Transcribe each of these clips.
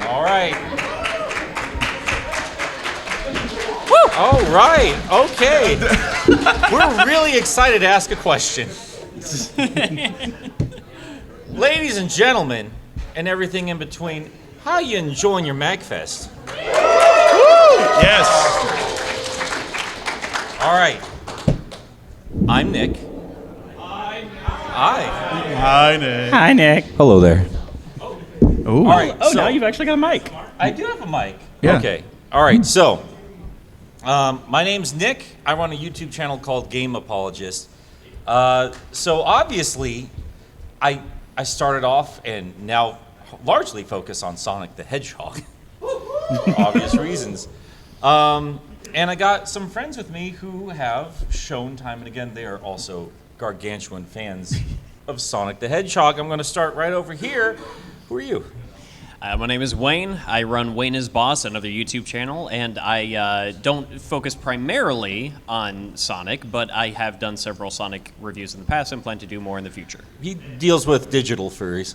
All right. Woo! All right. Okay. We're really excited to ask a question. Ladies and gentlemen, and everything in between, how you enjoying your MAGFest? Yes. All right. I'm Nick. Hi. Hi, Nick. Hi, Nick. Hello there. Ooh. All right. Oh, now you've actually got a mic. I do have a mic. Yeah. Okay. All right. So, my name's Nick. I run a YouTube channel called Game Apologist. So obviously, I started off and now largely focus on Sonic the Hedgehog, for obvious reasons. And I got some friends with me who have shown time and again they are also gargantuan fans of Sonic the Hedgehog. I'm going to start right over here. Who are you? My name is Wayne. I run Wayne is Boss, another YouTube channel, and I don't focus primarily on Sonic, but I have done several Sonic reviews in the past and plan to do more in the future. He deals with digital furries.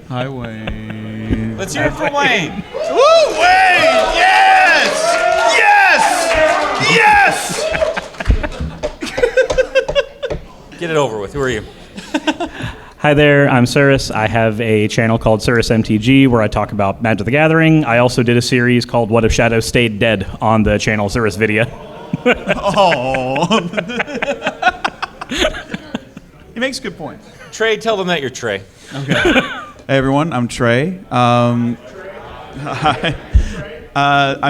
Hi, Wayne. Let's hear it for Wayne. Woo, Wayne! Yes! Yes! Yes! Get it over with. Who are you? Hi there, I'm Cirrus. I have a channel called Cirrus MTG where I talk about Magic the Gathering. I also did a series called What If Shadows Stayed Dead on the channel Cirrus Video. Oh. He makes a good point. Trey, tell them that you're Trey. Okay. Hey, everyone. I'm Trey. I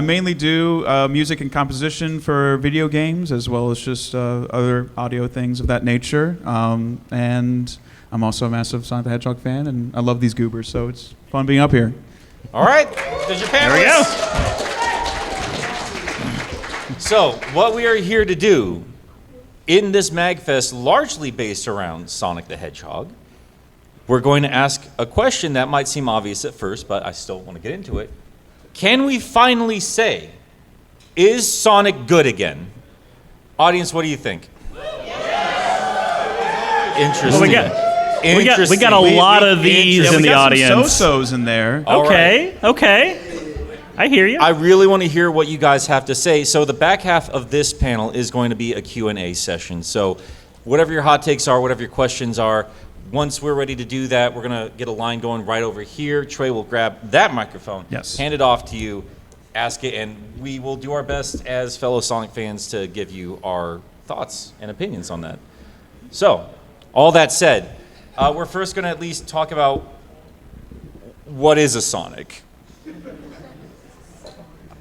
mainly do music and composition for video games as well as just other audio things of that nature. And I'm also a massive Sonic the Hedgehog fan, and I love these goobers, so it's fun being up here. All right, there's your panelists. There we go. So, what we are here to do in this MAGFest, largely based around Sonic the Hedgehog, we're going to ask a question that might seem obvious at first, but I still want to get into it. Can we finally say, is Sonic good again? Audience, what do you think? Interesting. What we got? We got a lot of these in the audience. Some so-sos in there. Okay. I hear you. I really want to hear what you guys have to say. So the back half of this panel is going to be a Q&A session. So whatever your hot takes are, whatever your questions are, once we're ready to do that, we're going to get a line going right over here. Trey will grab that microphone, hand it off to you, ask it, and we will do our best as fellow Sonic fans to give you our thoughts and opinions on that. So, all that said, we're first going to at least talk about what is a Sonic.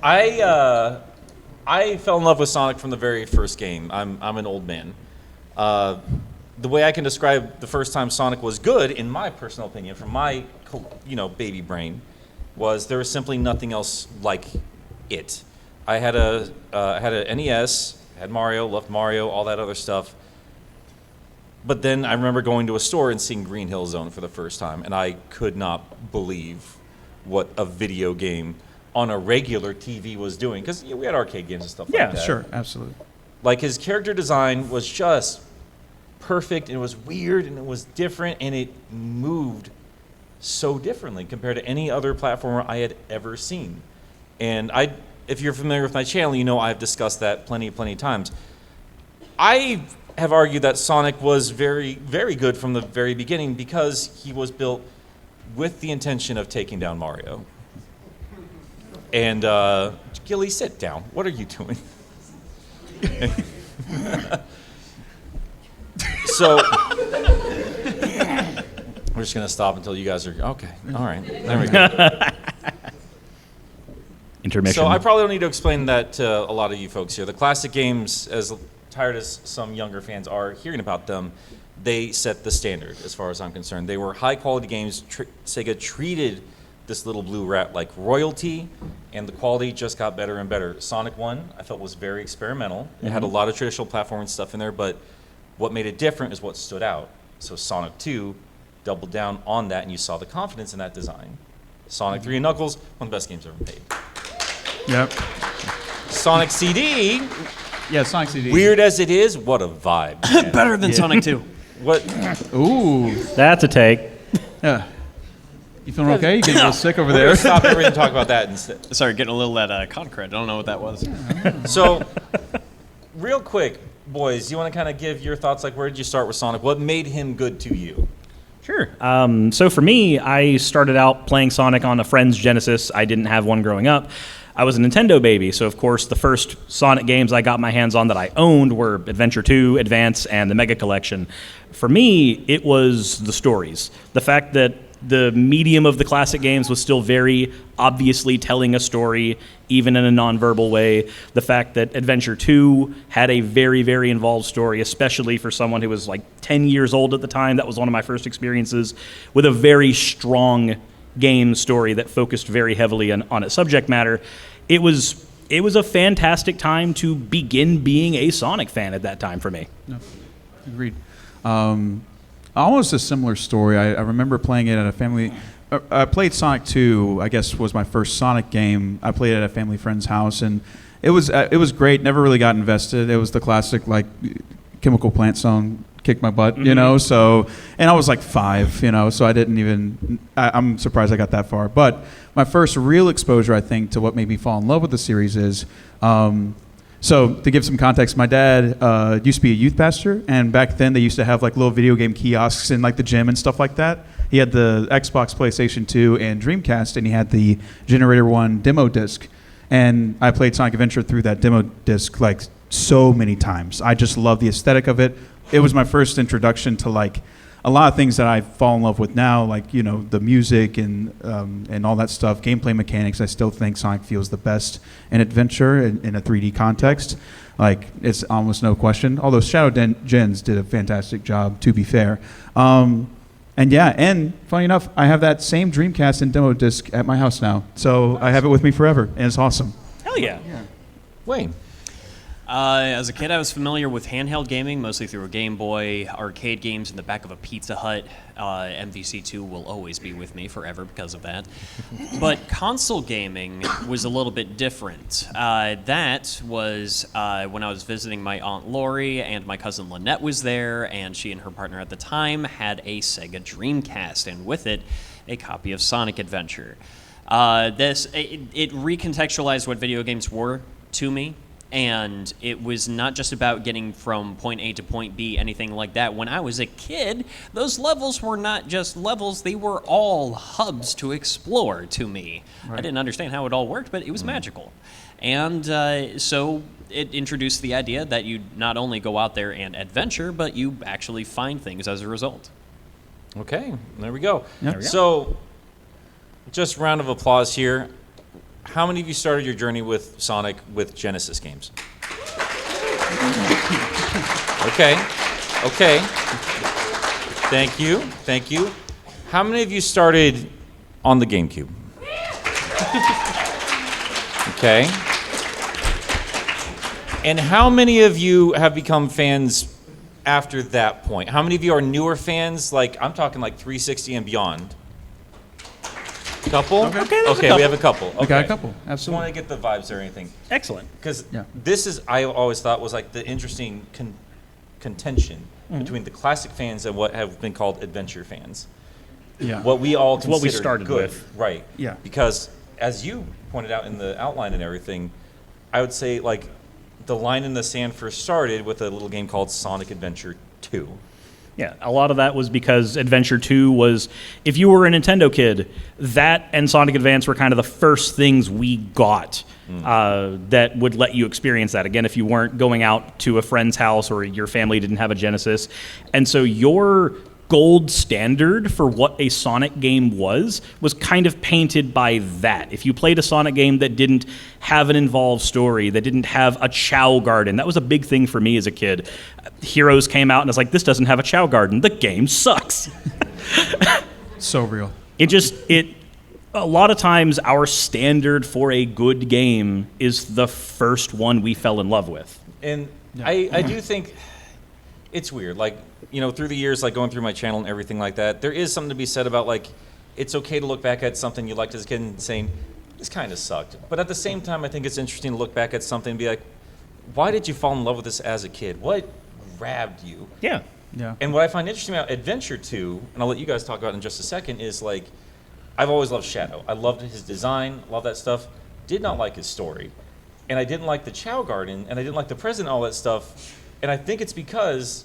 I fell in love with Sonic from the very first game. I'm an old man. The way I can describe the first time Sonic was good, in my personal opinion, from my baby brain, was there was simply nothing else like it. I had a NES, had Mario, loved Mario, all that other stuff. But then I remember going to a store and seeing Green Hill Zone for the first time, and I could not believe what a video game on a regular TV was doing. Because we had arcade games and stuff like that. Yeah, sure, absolutely. Like, his character design was just perfect, and it was weird, and it was different, and it moved so differently compared to any other platformer I had ever seen. And if you're familiar with my channel, you know I've discussed that plenty of times. I have argued that Sonic was very, very good from the very beginning because he was built with the intention of taking down Mario. And, Gilly, sit down. What are you doing? So, we're just going to stop until you guys are, okay, all right, there we go. Intermission. So I probably don't need to explain that to a lot of you folks here. The classic games, as tired as some younger fans are hearing about them, they set the standard as far as I'm concerned. They were high-quality games. Sega treated this little blue rat like royalty, and the quality just got better and better. Sonic 1, I felt, was very experimental. It had a lot of traditional platforming stuff in there, but what made it different is what stood out. So Sonic 2 doubled down on that, and you saw the confidence in that design. Sonic 3 and Knuckles, one of the best games ever made. Yep. Sonic CD, Yeah, Sonic CD. weird as it is, what a vibe. man. Better than Sonic 2. What? Ooh. That's a take. Yeah. You feeling okay? You getting a little sick over We're there? gonna stop everything and talk about that instead. Sorry, getting a little that concrete. I don't know what that was. So, real quick, boys, you want to kind of give your thoughts? Like, where did you start with Sonic? What made him good to you? Sure. So for me, I started out playing Sonic on a friend's Genesis. I didn't have one growing up. I was a Nintendo baby, so of course the first Sonic games I got my hands on that I owned were Adventure 2, Advance, and the Mega Collection. For me, it was the stories. The fact that the medium of the classic games was still very obviously telling a story, even in a nonverbal way. The fact that Adventure 2 had a very, very involved story, especially for someone who was like 10 years old at the time. That was one of my first experiences with a very strong game story that focused very heavily on its subject matter. It was a fantastic time to begin being a Sonic fan at that time for me. No, agreed. Almost a similar story. I remember playing it at a family. I played Sonic 2. I guess was my first Sonic game. I played it at a family friend's house, and it was great. Never really got invested. It was the classic like Chemical Plant song, "Kick My Butt," you know. So, and I was like 5, you know. So I didn't even. I'm surprised I got that far. But my first real exposure, I think, to what made me fall in love with the series is. So to give some context, my dad used to be a youth pastor, and back then they used to have like little video game kiosks in like the gym and stuff like that. He had the Xbox, PlayStation 2, and Dreamcast, and he had the Generator 1 demo disc. And I played Sonic Adventure through that demo disc like so many times. I just love the aesthetic of it. It was my first introduction to like a lot of things that I fall in love with now, like, you know, the music and all that stuff, gameplay mechanics. I still think Sonic feels the best in adventure in a 3D context. Like, it's almost no question. Although Shadow Gens did a fantastic job, to be fair. And yeah, and funny enough, I have that same Dreamcast and demo disc at my house now. So I have it with me forever, and it's awesome. Hell yeah. Wayne. As a kid, I was familiar with handheld gaming, mostly through a Game Boy, arcade games in the back of a Pizza Hut. MVC2 will always be with me forever because of that. But console gaming was a little bit different. That was when I was visiting my Aunt Lori, and my cousin Lynette was there, and she and her partner at the time had a Sega Dreamcast, and with it, a copy of Sonic Adventure. It recontextualized what video games were to me. And it was not just about getting from point A to point B, anything like that. When I was a kid, those levels were not just levels, they were all hubs to explore to me. Right. I didn't understand how it all worked, but it was magical. And so it introduced the idea that you not only go out there and adventure, but you actually find things as a result. Okay, there we go. Yep. There we go. So, just round of applause here. How many of you started your journey with Sonic with Genesis games? Okay. Thank you. How many of you started on the GameCube? Okay. And how many of you have become fans after that point? How many of you are newer fans? Like, I'm talking like 360 and beyond. Couple? Okay, we have a couple. Okay. We got a couple, Just absolutely. want to get the vibes or anything. Excellent. Because Yeah. this is, I always thought, was like the interesting contention between the classic fans and what have been called adventure fans. Yeah. What we all It's what we consider started good. with. Right. Yeah. Because as you pointed out in the outline and everything, I would say like the line in the sand first started with a little game called Sonic Adventure 2. Yeah, a lot of that was because Adventure 2 was, if you were a Nintendo kid, that and Sonic Advance were kind of the first things we got that would let you experience that. Again, if you weren't going out to a friend's house or your family didn't have a Genesis. And so your gold standard for what a Sonic game was kind of painted by that. If you played a Sonic game that didn't have an involved story, that didn't have a Chow Garden, that was a big thing for me as a kid. Heroes came out and it's like, this doesn't have a Chow Garden. The game sucks. So real. A lot of times our standard for a good game is the first one we fell in love with. And I do think it's weird. Like, you know, through the years, like going through my channel and everything like that, there is something to be said about like, it's okay to look back at something you liked as a kid and saying, this kind of sucked. But at the same time, I think it's interesting to look back at something and be like, why did you fall in love with this as a kid? What grabbed you? Yeah. Yeah. And what I find interesting about Adventure 2, and I'll let you guys talk about it in just a second, is like, I've always loved Shadow. I loved his design, loved that stuff. Did not like his story. And I didn't like the Chow Garden, and I didn't like the President, all that stuff. And I think it's because,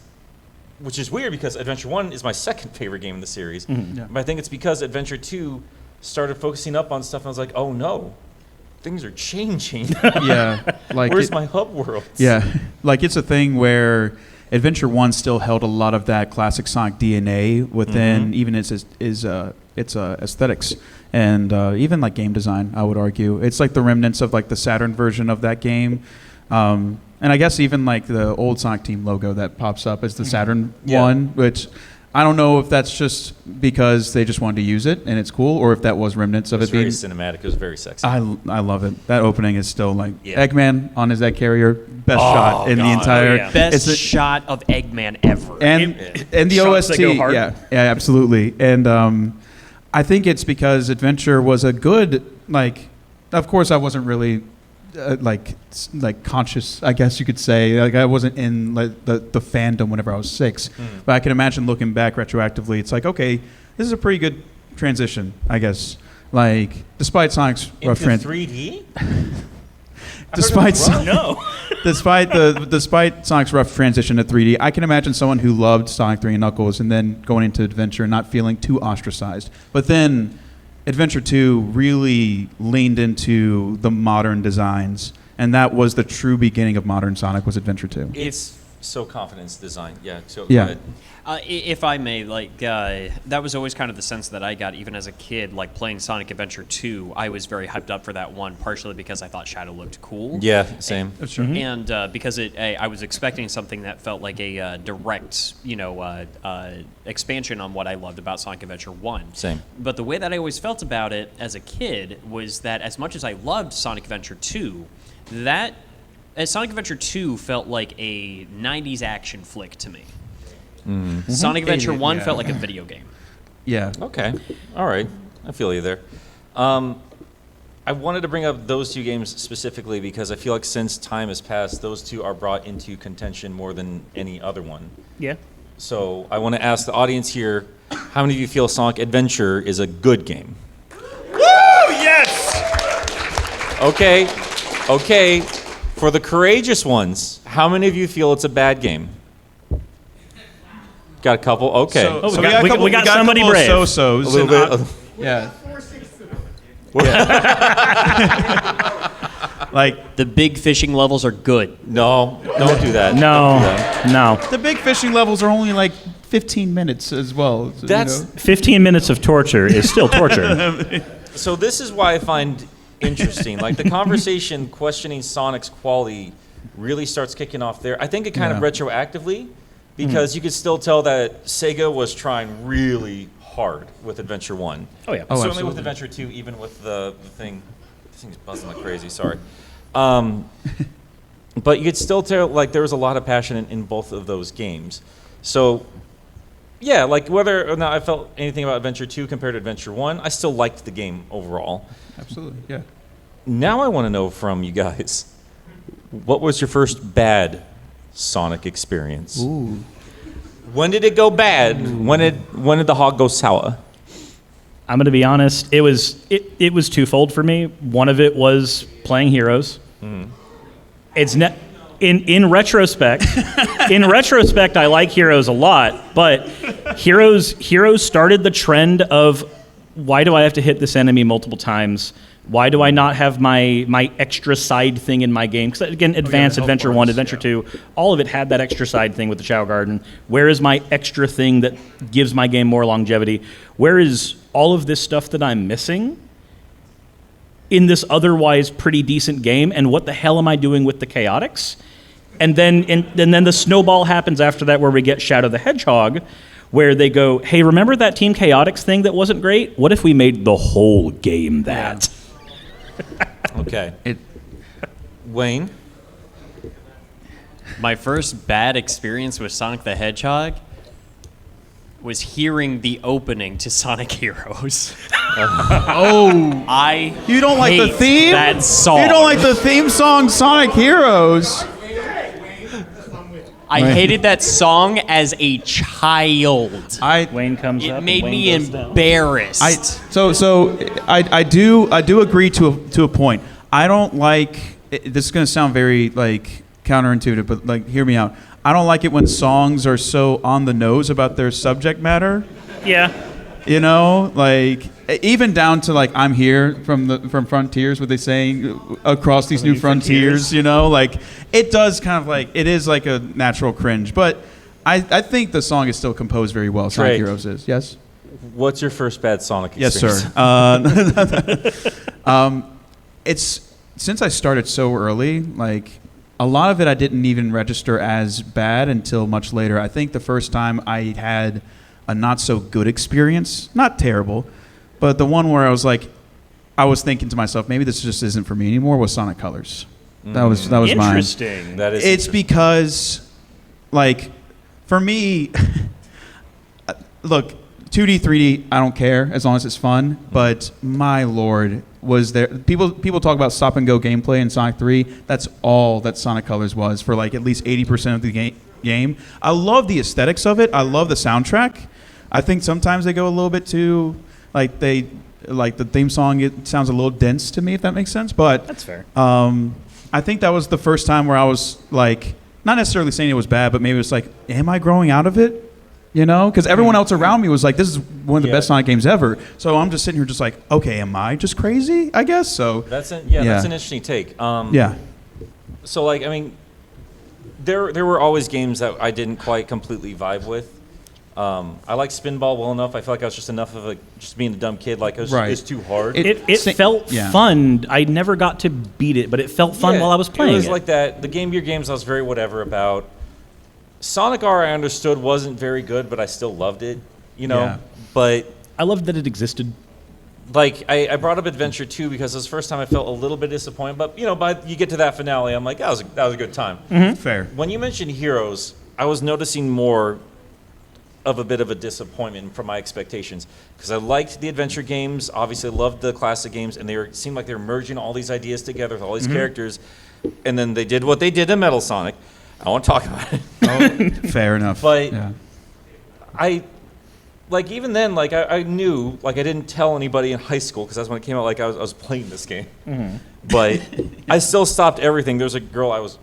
which is weird because Adventure 1 is my second favorite game in the series. Yeah. But I think it's because Adventure 2 started focusing up on stuff, and I was like, oh no, things are changing. Yeah, like Where's my hub world? Yeah, like it's a thing where Adventure 1 still held a lot of that classic Sonic DNA within even its aesthetics and even like game design, I would argue. It's like the remnants of like the Saturn version of that game. And I guess even like the old Sonic Team logo that pops up is the Saturn one, which I don't know if that's just because they just wanted to use it and it's cool, or if that was remnants of It was it being. very cinematic. It was very sexy. I love it. That opening is still like Yeah. Eggman on his egg carrier, best shot in the God. entire. Oh, yeah. Best it's a- shot of Eggman ever. and the Shots that OST, go hard. yeah, absolutely. And I think it's because Adventure was a good like. Of course, I wasn't really like conscious, I guess you could say. Like I wasn't in like the fandom whenever I was 6, but I can imagine looking back retroactively. It's like, okay, this is a pretty good transition, I guess. Like despite Sonic's rough Into 3D? despite No. despite Sonic's rough transition to 3D, I can imagine someone who loved Sonic 3 and Knuckles and then going into Adventure and not feeling too ostracized. But then Adventure 2 really leaned into the modern designs, and that was the true beginning of modern Sonic, was Adventure 2. It's so confidence design. Yeah. So Yeah. go ahead. If I may, like, that was always kind of the sense that I got even as a kid, like playing Sonic Adventure 2. I was very hyped up for that one, partially because I thought Shadow looked cool. Yeah. Same. That's true. And because I was expecting something that felt like a direct, expansion on what I loved about Sonic Adventure 1. Same. But the way that I always felt about it as a kid was that as much as I loved Sonic Adventure 2, Sonic Adventure 2 felt like a 90s action flick to me. Sonic Adventure 1 Yeah. felt like a video game. Yeah. Okay. All right. I feel you there. I wanted to bring up those two games specifically because I feel like since time has passed, those two are brought into contention more than any other one. Yeah. So I want to ask the audience here, how many of you feel Sonic Adventure is a good game? Woo! Yes! Okay. Okay. For the courageous ones, how many of you feel it's a bad game? Got a couple? Okay. Oh, we got somebody brave. So-sos. a little bit. Yeah. Like The big fishing levels are good. No, don't do that. No. Don't do that. No. the big fishing levels are only like 15 minutes as well. So, That's 15 minutes of torture is still torture. so. This is why I find interesting. Like the conversation questioning Sonic's quality really starts kicking off there. I think it kind of Yeah. retroactively because you could still tell that Sega was trying really hard with Adventure 1. Oh, yeah. Oh, Certainly with absolutely. Adventure 2, even with the thing. This thing's buzzing like crazy. Sorry. But you could still tell like there was a lot of passion in both of those games. So yeah, like whether or not I felt anything about Adventure 2 compared to Adventure 1, I still liked the game overall. Absolutely. Yeah. Now I want to know from you guys, what was your first bad Sonic experience? Ooh. When did it go bad? When did the hog go sour? I'm going to be honest. It was twofold for me. One of it was playing Heroes. It's in retrospect. In retrospect, I like Heroes a lot, but Heroes started the trend of why do I have to hit this enemy multiple times? Why do I not have my extra side thing in my game? Because again, Advance, health Adventure bars, 1, Adventure yeah. 2, all of it had that extra side thing with the Chow Garden. Where is my extra thing that gives my game more longevity? Where is all of this stuff that I'm missing in this otherwise pretty decent game? And what the hell am I doing with the Chaotix? And then the snowball happens after that where we get Shadow the Hedgehog, where they go, hey, remember that Team Chaotix thing that wasn't great? What if we made the whole game that? Okay. It. Wayne? My first bad experience with Sonic the Hedgehog was hearing the opening to Sonic Heroes. Oh. I You don't like the hate theme? that song. You don't like the theme song Sonic Heroes? I hated that song as a child. Wayne comes up. It and made Wayne me goes down. embarrassed. I do agree to a point. I don't like. This is gonna sound very like counterintuitive, but like hear me out. I don't like it when songs are so on the nose about their subject matter. Yeah. You know, like even down to like I'm here from Frontiers, what they saying across these new frontiers. You know, like it does kind of like it is like a natural cringe, but I think the song is still composed very well. Sonic Drake. Heroes is yes. What's your first bad Sonic Yes, experience? sir. It's since I started so early, like a lot of it I didn't even register as bad until much later. I think the first time I had a not so good experience, not terrible, but the one where I was thinking to myself, maybe this just isn't for me anymore, was Sonic Colors. That was mine. Interesting. That is It's interesting. because, like, for me, look, 2D, 3D, I don't care as long as it's fun. But my lord, was there people talk about stop and go gameplay in Sonic 3? That's all that Sonic Colors was for like at least 80% of the game. I love the aesthetics of it. I love the soundtrack. I think sometimes they go a little bit too like the theme song. It sounds a little dense to me, if that makes sense. But That's fair. I think that was the first time where I was like, not necessarily saying it was bad, but maybe it's like, am I growing out of it? You know, because everyone else around me was like, this is one of the best Sonic games ever. So I'm just sitting here just like, okay, am I just crazy? I guess so. That's an interesting take. Yeah. So like, I mean, there were always games that I didn't quite completely vibe with. I like Spinball well enough. I feel like I was just enough of just being a dumb kid. Like it's too hard. It felt fun. I never got to beat it, but it felt fun while I was playing it. Was like that. The Game Gear games I was very whatever about. Sonic R I understood wasn't very good, but I still loved it. You know, Yeah. but I loved that it existed. like I brought up Adventure 2 because it was the first time I felt a little bit disappointed. But you know, you get to that finale, I'm like, that was a good time. Fair. When you mentioned Heroes, I was noticing more of a bit of a disappointment from my expectations because I liked the adventure games. Obviously, loved the classic games, and seemed like they were merging all these ideas together with all these characters. And then they did what they did in Metal Sonic. I won't talk about it. Fair enough. But yeah. I like even then, like I knew, like I didn't tell anybody in high school because that's when it came out. Like I was playing this game, but I still stopped everything. There was a girl I was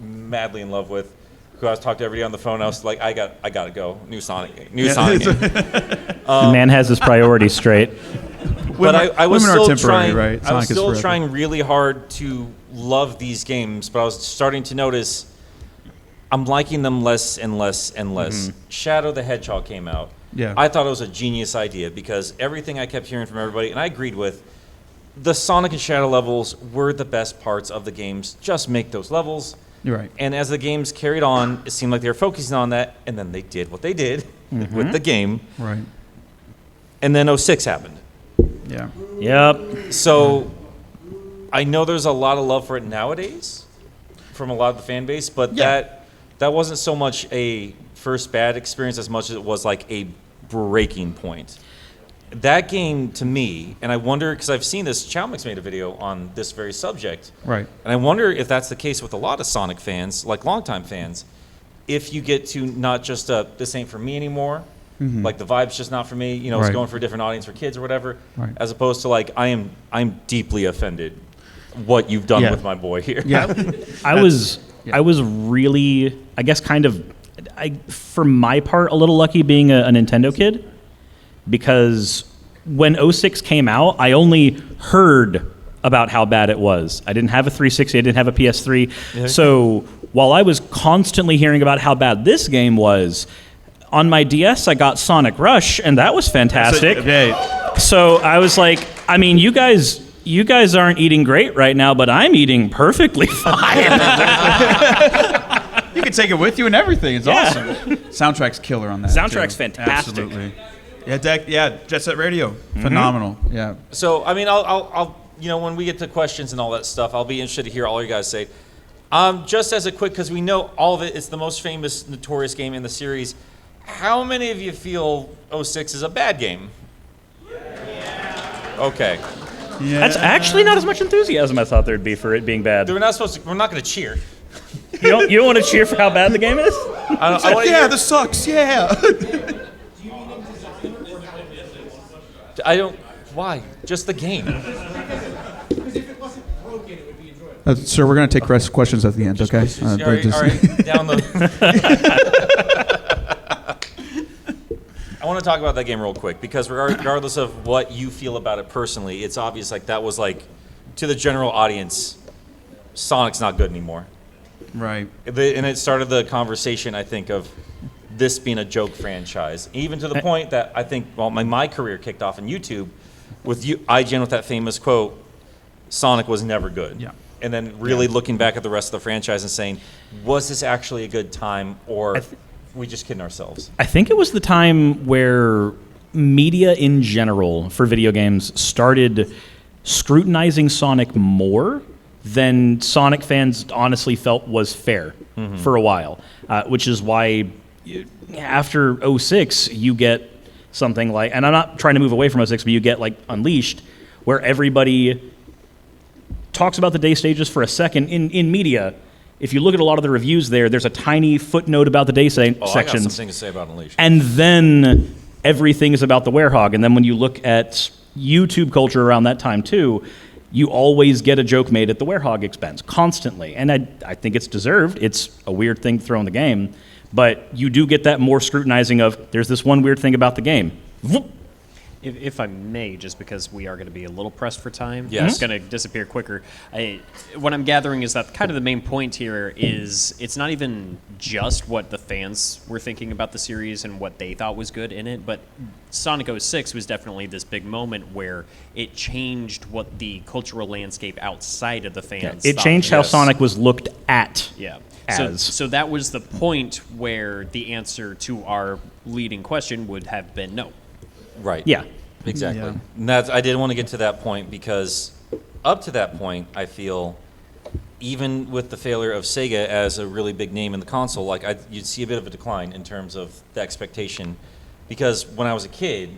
madly in love with, who I was talking to every day on the phone. I was like, I gotta go. New Sonic game. Sonic game. The man has his priorities straight. But I was women are still temporary, trying. right? I was Sonic is still forever. trying really hard to love these games, but I was starting to notice I'm liking them less and less and less. Shadow the Hedgehog came out. Yeah. I thought it was a genius idea because everything I kept hearing from everybody, and I agreed with, the Sonic and Shadow levels were the best parts of the games. Just make those levels. You're right. And as the games carried on, it seemed like they were focusing on that, and then they did what they did with the game. Right. And then 06 happened. Yeah. Yep. So I know there's a lot of love for it nowadays from a lot of the fan base, but that wasn't so much a first bad experience as much as it was like a breaking point. That game to me, and I wonder, because I've seen this, Chalmix made a video on this very subject. Right. And I wonder if that's the case with a lot of Sonic fans, like longtime fans, if you get to not just this ain't for me anymore, like the vibe's just not for me, you know, it's Right. going for a different audience for kids or whatever, Right. as opposed to like I'm deeply offended what you've done Yeah. with my boy here. Yeah. I was really, I guess, kind of, for my part, a little lucky being a Nintendo kid, because when 06 came out, I only heard about how bad it was. I didn't have a 360, I didn't have a PS3. Yeah. So while I was constantly hearing about how bad this game was, on my DS I got Sonic Rush, and that was fantastic. So I was like, I mean, you guys aren't eating great right now, but I'm eating perfectly fine. You can take it with you and everything. It's Yeah. awesome. Soundtrack's killer on that. Soundtrack's too. fantastic. Absolutely. Yeah, Jet Set Radio. Phenomenal. Yeah. So I mean, I'll you know, when we get to questions and all that stuff, I'll be interested to hear all you guys say. Just as a quick, because we know all of it, it's the most famous, notorious game in the series. How many of you feel 06 is a bad game? Okay. Yeah. That's actually not as much enthusiasm I thought there'd be for it being bad. We're not supposed to. We're not going to cheer. You don't want to cheer for how bad the game is? I wanna hear- this sucks. Yeah. I don't. Why? Just the game. Sir, we're going to take questions at the end, okay? All right. Down the. I want to talk about that game real quick because regardless of what you feel about it personally, it's obvious like that was like to the general audience, Sonic's not good anymore. Right. And it started the conversation, I think, of this being a joke franchise, even to the point that I think, well, my career kicked off on YouTube with IGN with that famous quote, Sonic was never good. Yeah. And then really looking back at the rest of the franchise and saying, was this actually a good time, or we just kidding ourselves? I think it was the time where media in general for video games started scrutinizing Sonic more than Sonic fans honestly felt was fair for a while, which is why after 06 you get something like, and I'm not trying to move away from 06, but you get like Unleashed, where everybody talks about the day stages for a second in media. If you look at a lot of the reviews there's a tiny footnote about the day sections. I got something to say about Unleashed. And then everything is about the werehog. And then when you look at YouTube culture around that time too, you always get a joke made at the werehog expense, constantly. And I think it's deserved. It's a weird thing to throw in the game. But you do get that more scrutinizing of, there's this one weird thing about the game. If I may, just because we are going to be a little pressed for time, Yes. it's going to disappear quicker. What I'm gathering is that kind of the main point here is it's not even just what the fans were thinking about the series and what they thought was good in it, but Sonic 06 was definitely this big moment where it changed what the cultural landscape outside of the fans It thought. changed how Yes. Sonic was looked at. Yeah. As. So that was the point where the answer to our leading question would have been no. Right. Yeah. Exactly. Yeah. And I did want to get to that point because up to that point, I feel even with the failure of Sega as a really big name in the console, like you'd see a bit of a decline in terms of the expectation. Because when I was a kid,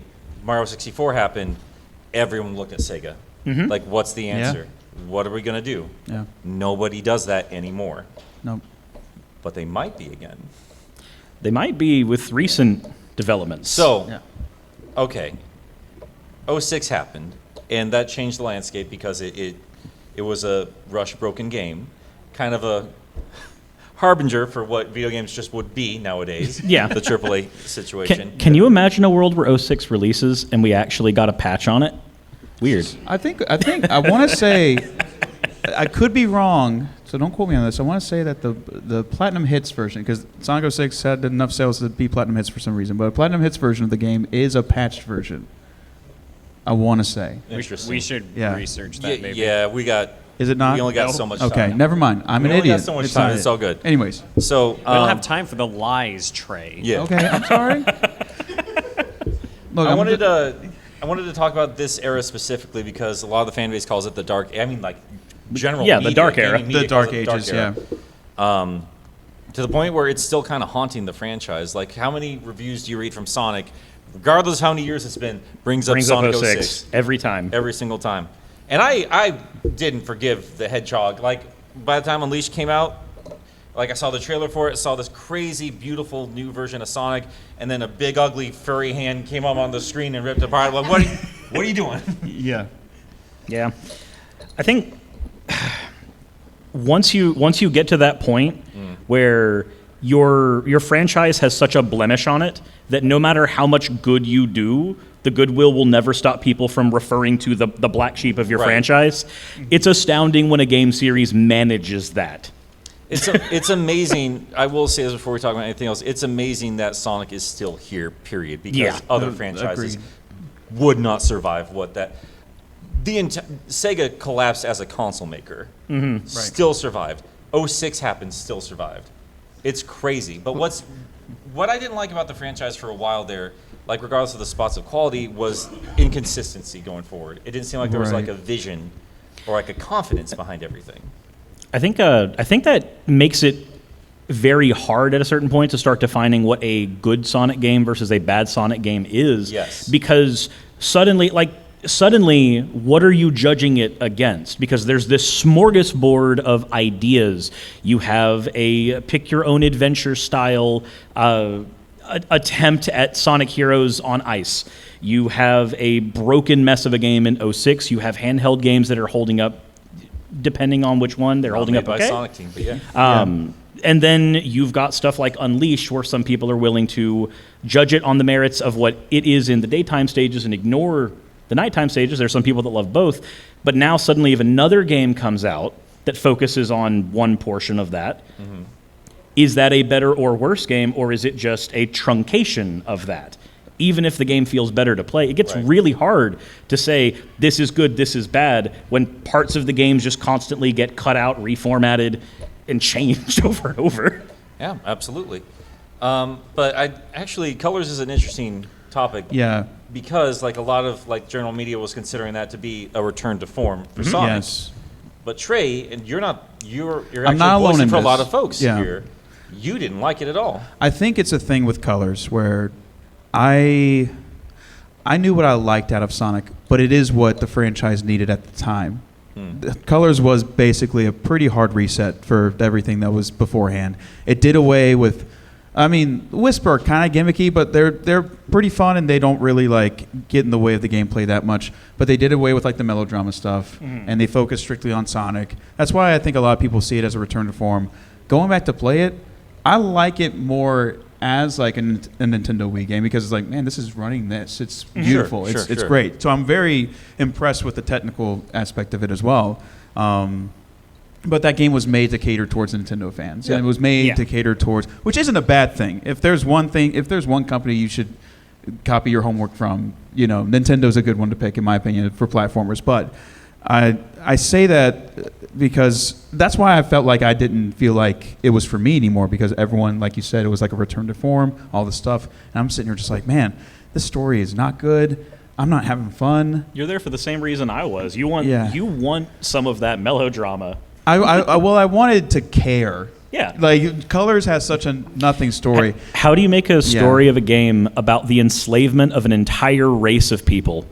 Mario 64 happened, everyone looked at Sega. Like, what's the answer? What are we going to do? Yeah. Nobody does that anymore. Nope. But they might be again. They might be with recent developments. So, Yeah. okay, 06 happened, and that changed the landscape because it was a rush broken game, kind of a harbinger for what video games just would be nowadays. Yeah. The AAA situation. Can you imagine a world where 06 releases and we actually got a patch on it? Weird. I think I want to say, I could be wrong, so don't quote me on this. I want to say that the Platinum Hits version, because Sonic 06 had enough sales to be Platinum Hits for some reason, but a Platinum Hits version of the game is a patched version. I want to say. Interesting. We should Yeah. research that, maybe. Yeah, we got. Is it not? We only got so much Okay, time. never mind. I'm We an only got idiot. so much It's time. not It's it. all good. Anyways. So We don't have time for the lies, Trey. Yeah. Okay, I'm sorry. Look, I wanted to talk about this era specifically because a lot of the fan base calls it the dark. I mean, like general. Yeah, the media, dark era. gaming media The Dark calls it Ages, yeah. era. To the point where it's still kind of haunting the franchise. Like, how many reviews do you read from Sonic, regardless of how many years it's been, brings up Sonic 06 every time. every single time? And I didn't forgive the Hedgehog. Like, by the time Unleashed came out, like I saw the trailer for it, saw this crazy, beautiful new version of Sonic, and then a big, ugly, furry hand came up on the screen and ripped it apart. Like, what are you doing? Yeah. Yeah, I think once you get to that point where your franchise has such a blemish on it that no matter how much good you do, the goodwill will never stop people from referring to the black sheep of your Right. franchise. It's astounding when a game series manages that. It's amazing. I will say this before we talk about anything else. It's amazing that Sonic is still here, period, because Yeah. other franchises Agreed. would not survive what that. Sega collapsed as a console maker. Still survived. 06 happened, still survived. It's crazy. But what I didn't like about the franchise for a while there, like regardless of the spots of quality, was inconsistency going forward. It didn't seem like there was like Right. a vision or like a confidence behind everything. I think that makes it very hard at a certain point to start defining what a good Sonic game versus a bad Sonic game is. Yes. Because suddenly, like, suddenly, what are you judging it against? Because there's this smorgasbord of ideas. You have a pick-your-own-adventure style attempt at Sonic Heroes on ice. You have a broken mess of a game in 06. You have handheld games that are holding up, depending on which one, they're holding up by okay. Sonic Team, but yeah. And then you've got stuff like Unleashed, where some people are willing to judge it on the merits of what it is in the daytime stages and ignore the nighttime stages. There's some people that love both. But now suddenly if another game comes out that focuses on one portion of that, is that a better or worse game, or is it just a truncation of that? Even if the game feels better to play, it gets really hard to say this is good, this is bad, when parts of the games just constantly get cut out, reformatted, and changed over and over. Yeah, absolutely. But colors is an interesting topic. Yeah. Because like a lot of like general media was considering that to be a return to form for Sonic. Yes. But Trey, and you're actually I'm not alone voicing in for a this. lot of folks Yeah. here. You didn't like it at all. I think it's a thing with colors where I knew what I liked out of Sonic, but it is what the franchise needed at the time. The Colors was basically a pretty hard reset for everything that was beforehand. It did away with, Whisper are kind of gimmicky, but they're pretty fun and they don't really like get in the way of the gameplay that much. But they did away with like the melodrama stuff and they focused strictly on Sonic. That's why I think a lot of people see it as a return to form. Going back to play it, I like it more as like a Nintendo Wii game because it's like, man, this is running this. It's beautiful. Sure, It's sure. great. So I'm very impressed with the technical aspect of it as well. But that game was made to cater towards Nintendo fans, and it was made to cater towards, which isn't a bad thing. If there's one company you should copy your homework from, Nintendo's a good one to pick in my opinion for platformers. But I say that because that's why I felt like I didn't feel like it was for me anymore, because everyone, like you said, it was like a return to form, all this stuff. And I'm sitting here just like, man, this story is not good. I'm not having fun. You're there for the same reason I was. You want some of that melodrama. I wanted to care. Yeah. Like, Colors has such a nothing story. How do you make a story of a game about the enslavement of an entire race of people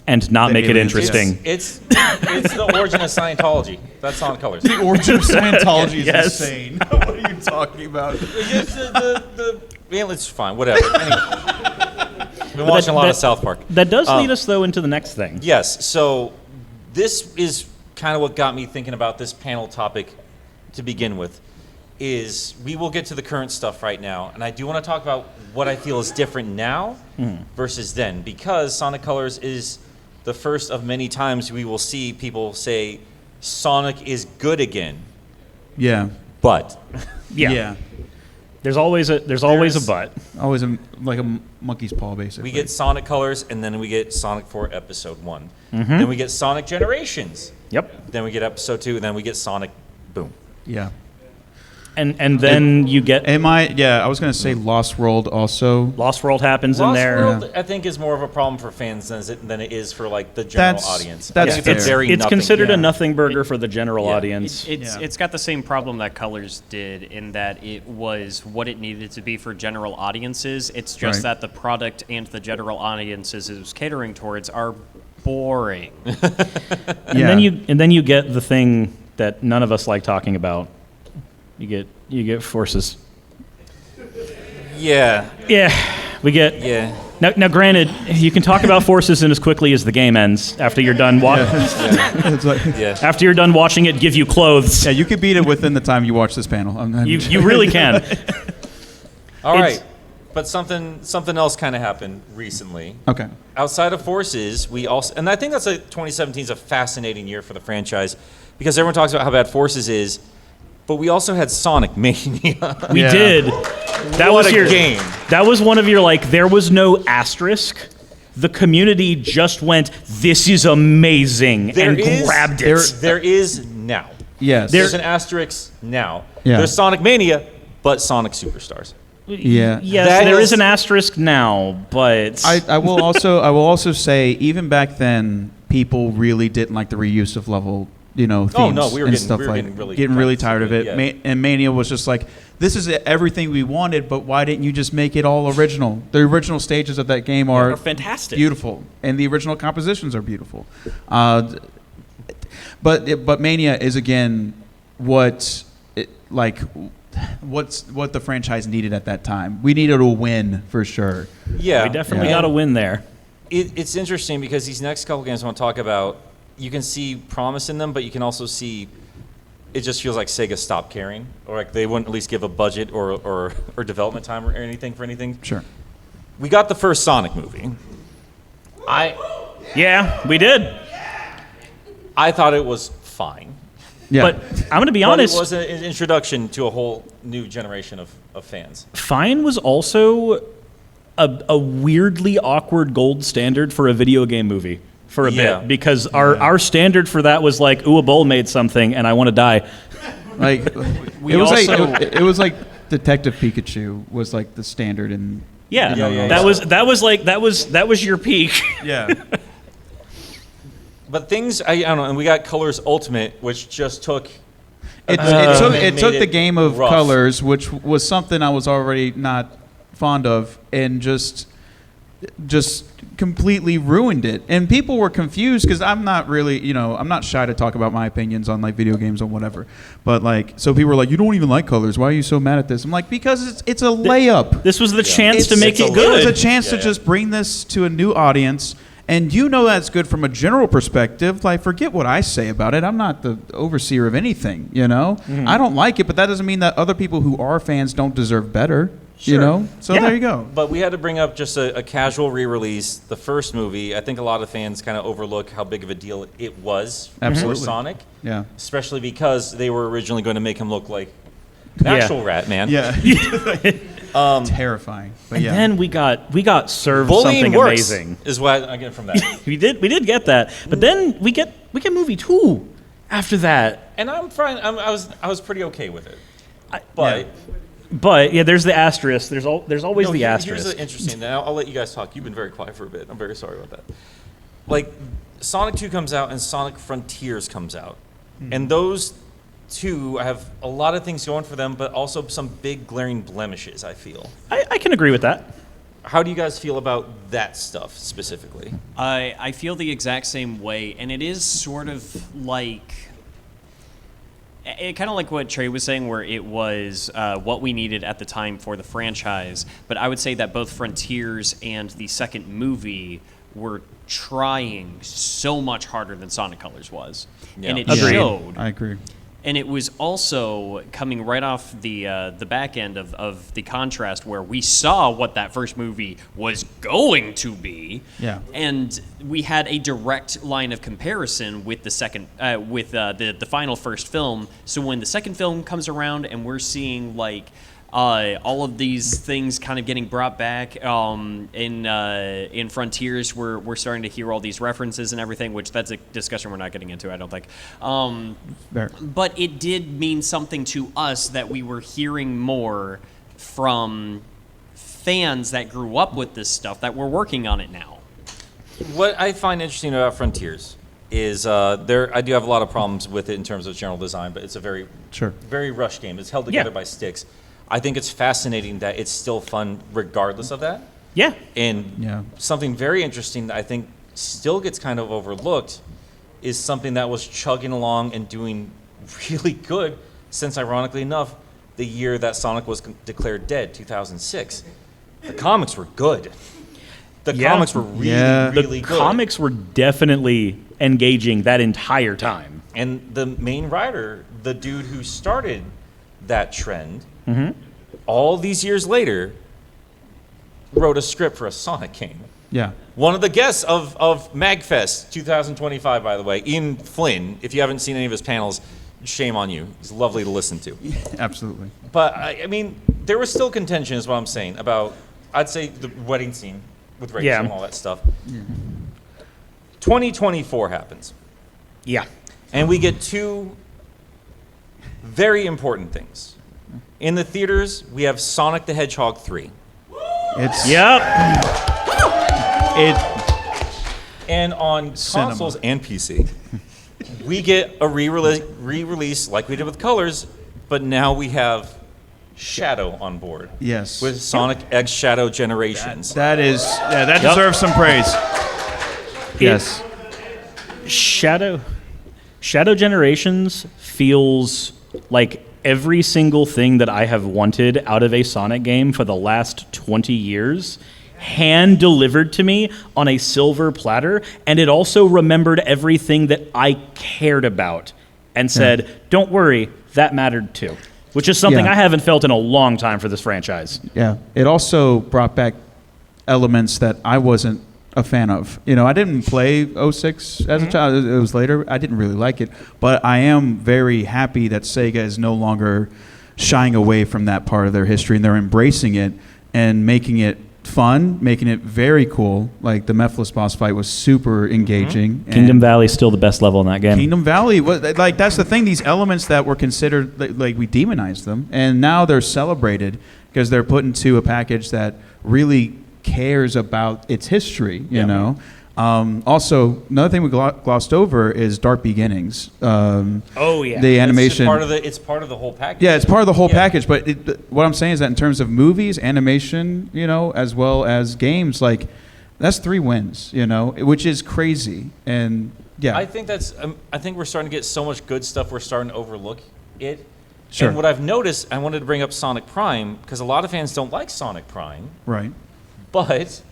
and not make it aliens, interesting? It's the origin of Scientology. That's on Colors. The origin of Scientology is Yes. insane. What are you talking about? It's fine, whatever. Anyway. We've been watching a lot of South Park. That does lead us, though, into the next thing. Yes, so this is kind of what got me thinking about this panel topic to begin with, is we will get to the current stuff right now, and I do want to talk about what I feel is different now versus then, because Sonic Colors is the first of many times we will see people say Sonic is good again, Yeah. but Yeah. There's always a but. Always like a monkey's paw, basically. we get Sonic Colors, and then we get Sonic 4 Episode 1. Then we get Sonic Generations. Yep. Then we get Episode 2, and then we get Sonic Boom. Yeah. And then you get I was going to say Lost World also. Lost World happens in Lost there. World, I think, is more of a problem for fans than it is for like the general audience. That's I think it's fair. very It's nothing. considered Yeah. a nothing burger for the general Yeah. audience. It's got the same problem that Colors did in that it was what it needed to be for general audiences. It's just Right. that the product and the general audiences it was catering towards are boring. And then you get the thing that none of us like talking about. You get Forces. Yeah, Yeah, we get. yeah. Now, granted, you can talk about Forces in as quickly as the game ends. After you're done It's like, Yeah. after you're done watching it give you clothes, yeah, you could beat it within the time you watch this panel. you really can. All It's- right, but something else kind of happened recently. Okay. Outside of Forces, we also, and I think 2017 is a fascinating year for the franchise because everyone talks about how bad Forces is, but we also had Sonic Mania. We Yeah. did. That What was a your game. That was one of your there was no asterisk. The community just went, "This is amazing," and grabbed it. There is now. Yes. There's an asterisk now. Yeah. There's Sonic Mania, but Sonic Superstars. Yeah. Yes, That there is- is an asterisk now, but I will also say, even back then, people really didn't like the reuse of level themes Oh, no, we were and getting- stuff we were like getting really tired of it. yeah. And Mania was just like, this is everything we wanted, but why didn't you just make it all original? The original stages of that game Are fantastic. beautiful, and the original compositions are beautiful. But Mania is again what the franchise needed at that time. We needed a win for sure. Yeah, We definitely Yeah. got a win there. It's interesting because these next couple games I want to talk about, you can see promise in them, but you can also see it just feels like Sega stopped caring, or like they wouldn't at least give a budget or development time or anything for anything. Sure. We got the first Sonic movie. Yeah, we did. I thought it was fine. Yeah. But I'm going to be But honest. it was an introduction to a whole new generation of fans. Fine was also a weirdly awkward gold standard for a video game movie for a Yeah. bit, because our standard for that was like, ooh, a bull made something and I want to die. Like We it was also- like it was like Detective Pikachu was like the standard in Yeah, Yeah. that was your peak. yeah. But things, I don't know, and we got Colors Ultimate, which just took... It made took the it game of rough. colors, which was something I was already not fond of, and just completely ruined it. And people were confused because I'm not really, I'm not shy to talk about my opinions on like video games or whatever. But like, so people were like, "You don't even like colors. Why are you so mad at this?" I'm like, because it's a layup. This was the chance to It's- make it's it a- good. It was a chance to Yeah. just bring this to a new audience. And that's good from a general perspective. Like, forget what I say about it. I'm not the overseer of anything, I don't like it, but that doesn't mean that other people who are fans don't deserve better, Sure. So Yeah. there you go. But we had to bring up just a casual re-release. The first movie, I think a lot of fans kind of overlook how big of a deal it was Absolutely. for Sonic, Yeah. especially because they were originally going to make him look like an actual rat man. Yeah. Terrifying. But And yeah. then we got served Bullying something works, amazing. is what I get from that. We did get that, but then we get movie 2 after that. And I'm fine. I was pretty okay with it. I- But But yeah, there's the asterisk. There's always no, the here's asterisk. the interesting. Now I'll let you guys talk. You've been very quiet for a bit. I'm very sorry about that. Like Sonic 2 comes out and Sonic Frontiers comes out, and those two have a lot of things going for them, but also some big glaring blemishes. I feel. I can agree with that. How do you guys feel about that stuff specifically? I feel the exact same way, and it is sort of like kind of like what Trey was saying, where it was what we needed at the time for the franchise. But I would say that both Frontiers and the second movie were trying so much harder than Sonic Colors was, and it Agreed. showed. I agree. And it was also coming right off the back end of the contrast, where we saw what that first movie was going to be. Yeah. And we had a direct line of comparison with the second, with the final first film. So when the second film comes around and we're seeing like all of these things kind of getting brought back in Frontiers, we're starting to hear all these references and everything, which that's a discussion we're not getting into, I don't think. Fair. But it did mean something to us that we were hearing more from fans that grew up with this stuff that were working on it now. What I find interesting about Frontiers is I do have a lot of problems with it in terms of general design, but it's a very very rushed game. It's held together Yeah. by sticks. I think it's fascinating that it's still fun regardless of that. Yeah. And Yeah. something very interesting that I think still gets kind of overlooked is something that was chugging along and doing really good since, ironically enough, the year that Sonic was declared dead, 2006. The comics were good. The Yeah. comics were really, Yeah. really The good. comics were definitely engaging that entire time. And the main writer, the dude who started that trend, all these years later, wrote a script for a Sonic game. Yeah. One of the guests of MAGFest 2025, by the way, Ian Flynn. If you haven't seen any of his panels, shame on you. He's lovely to listen to. Absolutely. But, I mean, there was still contention, is what I'm saying, about, I'd say, the wedding scene with Rachel Yeah. and all that stuff. 2024 happens. Yeah. And we get two very important things. In the theaters, we have Sonic the Hedgehog 3. It's Yep. it And on Cinema. consoles and PC, we get a re-release like we did with Colors, but now we have Shadow on board. Yes. With Sonic X Shadow Generations. That deserves some praise. Yes. Shadow Generations feels like every single thing that I have wanted out of a Sonic game for the last 20 years hand delivered to me on a silver platter, and it also remembered everything that I cared about and said, don't worry, that mattered too. Which is something I haven't felt in a long time for this franchise. Yeah. It also brought back elements that I wasn't a fan of. You know, I didn't play 06 as a child. It was later. I didn't really like it. But I am very happy that Sega is no longer shying away from that part of their history, and they're embracing it and making it fun, making it very cool. Like the Mephiles boss fight was super engaging. Kingdom Valley is still the best level in that game. Kingdom Valley, like that's the thing. These elements that were considered like we demonized them, and now they're celebrated because they're put into a package that really cares about its history. You know. Also, another thing we glossed over is Dark Beginnings. Oh yeah, the animation. It's part of the whole package. Yeah, it's part of the whole package. But what I'm saying is that in terms of movies, animation, you know, as well as games, like that's 3 wins. You know, which is crazy. And yeah, I think I think we're starting to get so much good stuff. We're starting to overlook it. Sure. And what I've noticed, I wanted to bring up Sonic Prime because a lot of fans don't like Sonic Prime. Right. But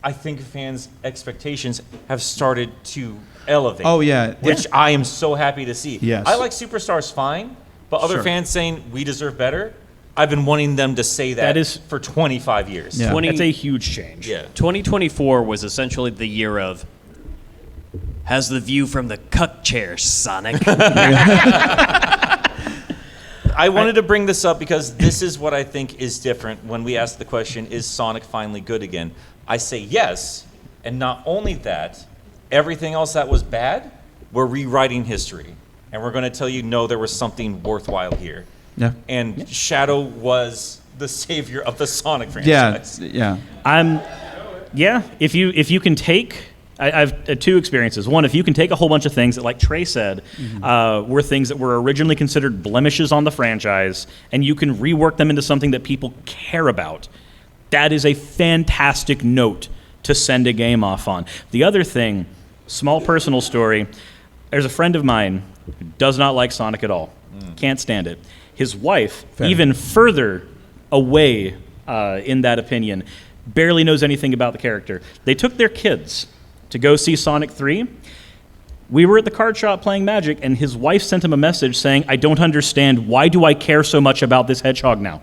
I think fans' expectations have started to elevate. Oh, yeah. Which I am so happy to see. Yes. I like Superstars fine, but other Sure. fans saying we deserve better, I've been wanting them to say that for 25 years. Yeah. That's a huge change. Yeah. 2024 was essentially the year of, how's the view from the cuck chair, Sonic? I wanted to bring this up because this is what I think is different when we ask the question, is Sonic finally good again? I say yes, and not only that, everything else that was bad, we're rewriting history. And we're going to tell you, no, there was something worthwhile here. Yeah. And Shadow was the savior of the Sonic franchise. Yeah. If you can take, I've 2 experiences. One, if you can take a whole bunch of things that, like Trey said, were things that were originally considered blemishes on the franchise, and you can rework them into something that people care about, that is a fantastic note to send a game off on. The other thing, small personal story, there's a friend of mine who does not like Sonic at all. Can't stand it. His wife, even further away in that opinion, barely knows anything about the character. They took their kids to go see Sonic 3. We were at the card shop playing Magic, and his wife sent him a message saying, I don't understand. Why do I care so much about this hedgehog now?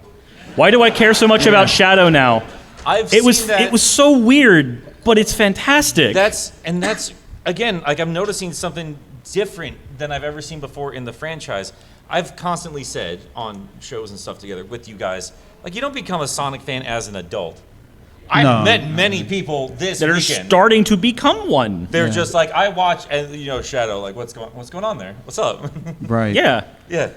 Why do I care so much about Shadow now? It was so weird, but it's fantastic. That's again, like I'm noticing something different than I've ever seen before in the franchise. I've constantly said on shows and stuff together with you guys, like you don't become a Sonic fan as an adult. I've met many people this that are weekend. starting to become one. They're just like, I watch, and Shadow, like what's going on there? What's up? Right. Yeah. Yeah.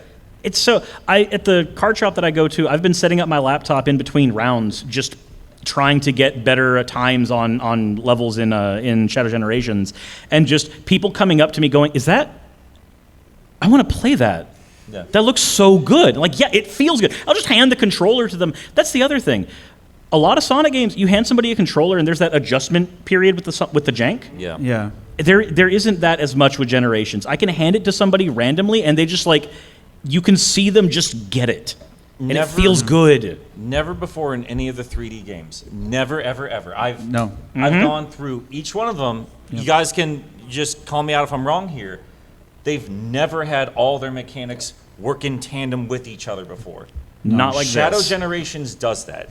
It's so at the card shop that I go to, I've been setting up my laptop in between rounds, just trying to get better times on levels in Shadow Generations, and just people coming up to me going, I want to play that. Yeah. That looks so good. Like, yeah, it feels good. I'll just hand the controller to them. That's the other thing. A lot of Sonic games, you hand somebody a controller and there's that adjustment period with the jank. Yeah. Yeah. There isn't that as much with Generations. I can hand it to somebody randomly and they just you can see them just get it. And it feels good. Never before in any of the 3D games. Never, ever, ever. I've Mm-hmm. gone through each one of them. You guys can just call me out if I'm wrong here. They've never had all their mechanics work in tandem with each other before. Not like Shadow this. Generations does that.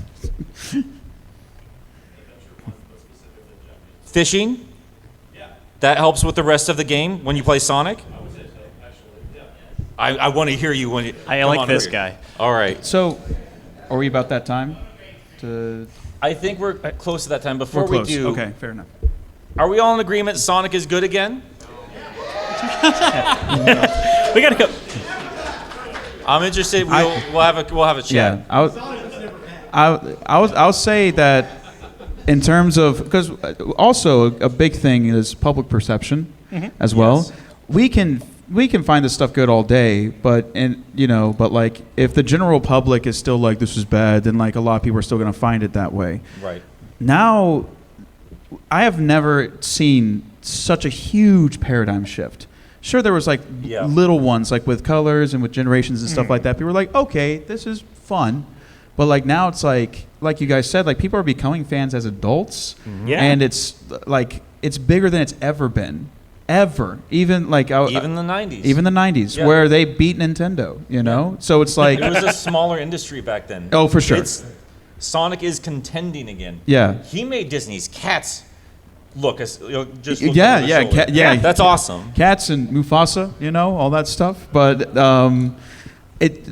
Fishing? That helps with the rest of the game when you play Sonic? I want to hear you when you. I come like on this over guy. here. All right. So, are we about that time? I think we're close to that time. Before We're close. we do, Okay, fair enough. are we all in agreement Sonic is good again? We gotta go. I'm interested. We'll have a chat. Yeah, I'll say that in terms of, because also a big thing is public perception as well. Yes. we can find this stuff good all day, but like if the general public is still like this is bad, then like a lot of people are still going to find it that way. Right. Now, I have never seen such a huge paradigm shift. Sure, there was like little ones like with colors and with generations and stuff like that. People were like, okay, this is fun. But like now it's like you guys said, like people are becoming fans as adults. Yeah. And it's like, it's bigger than it's ever been. Ever. Even like Even the 90s. Even the 90s, Yeah. where they beat Nintendo, you know? So it's like It was a smaller industry back then. Oh, for sure. Sonic is contending again. Yeah. He made Disney's Cats look as just look Yeah, over the yeah, shoulder. yeah. That's awesome. Cats and Mufasa, all that stuff. But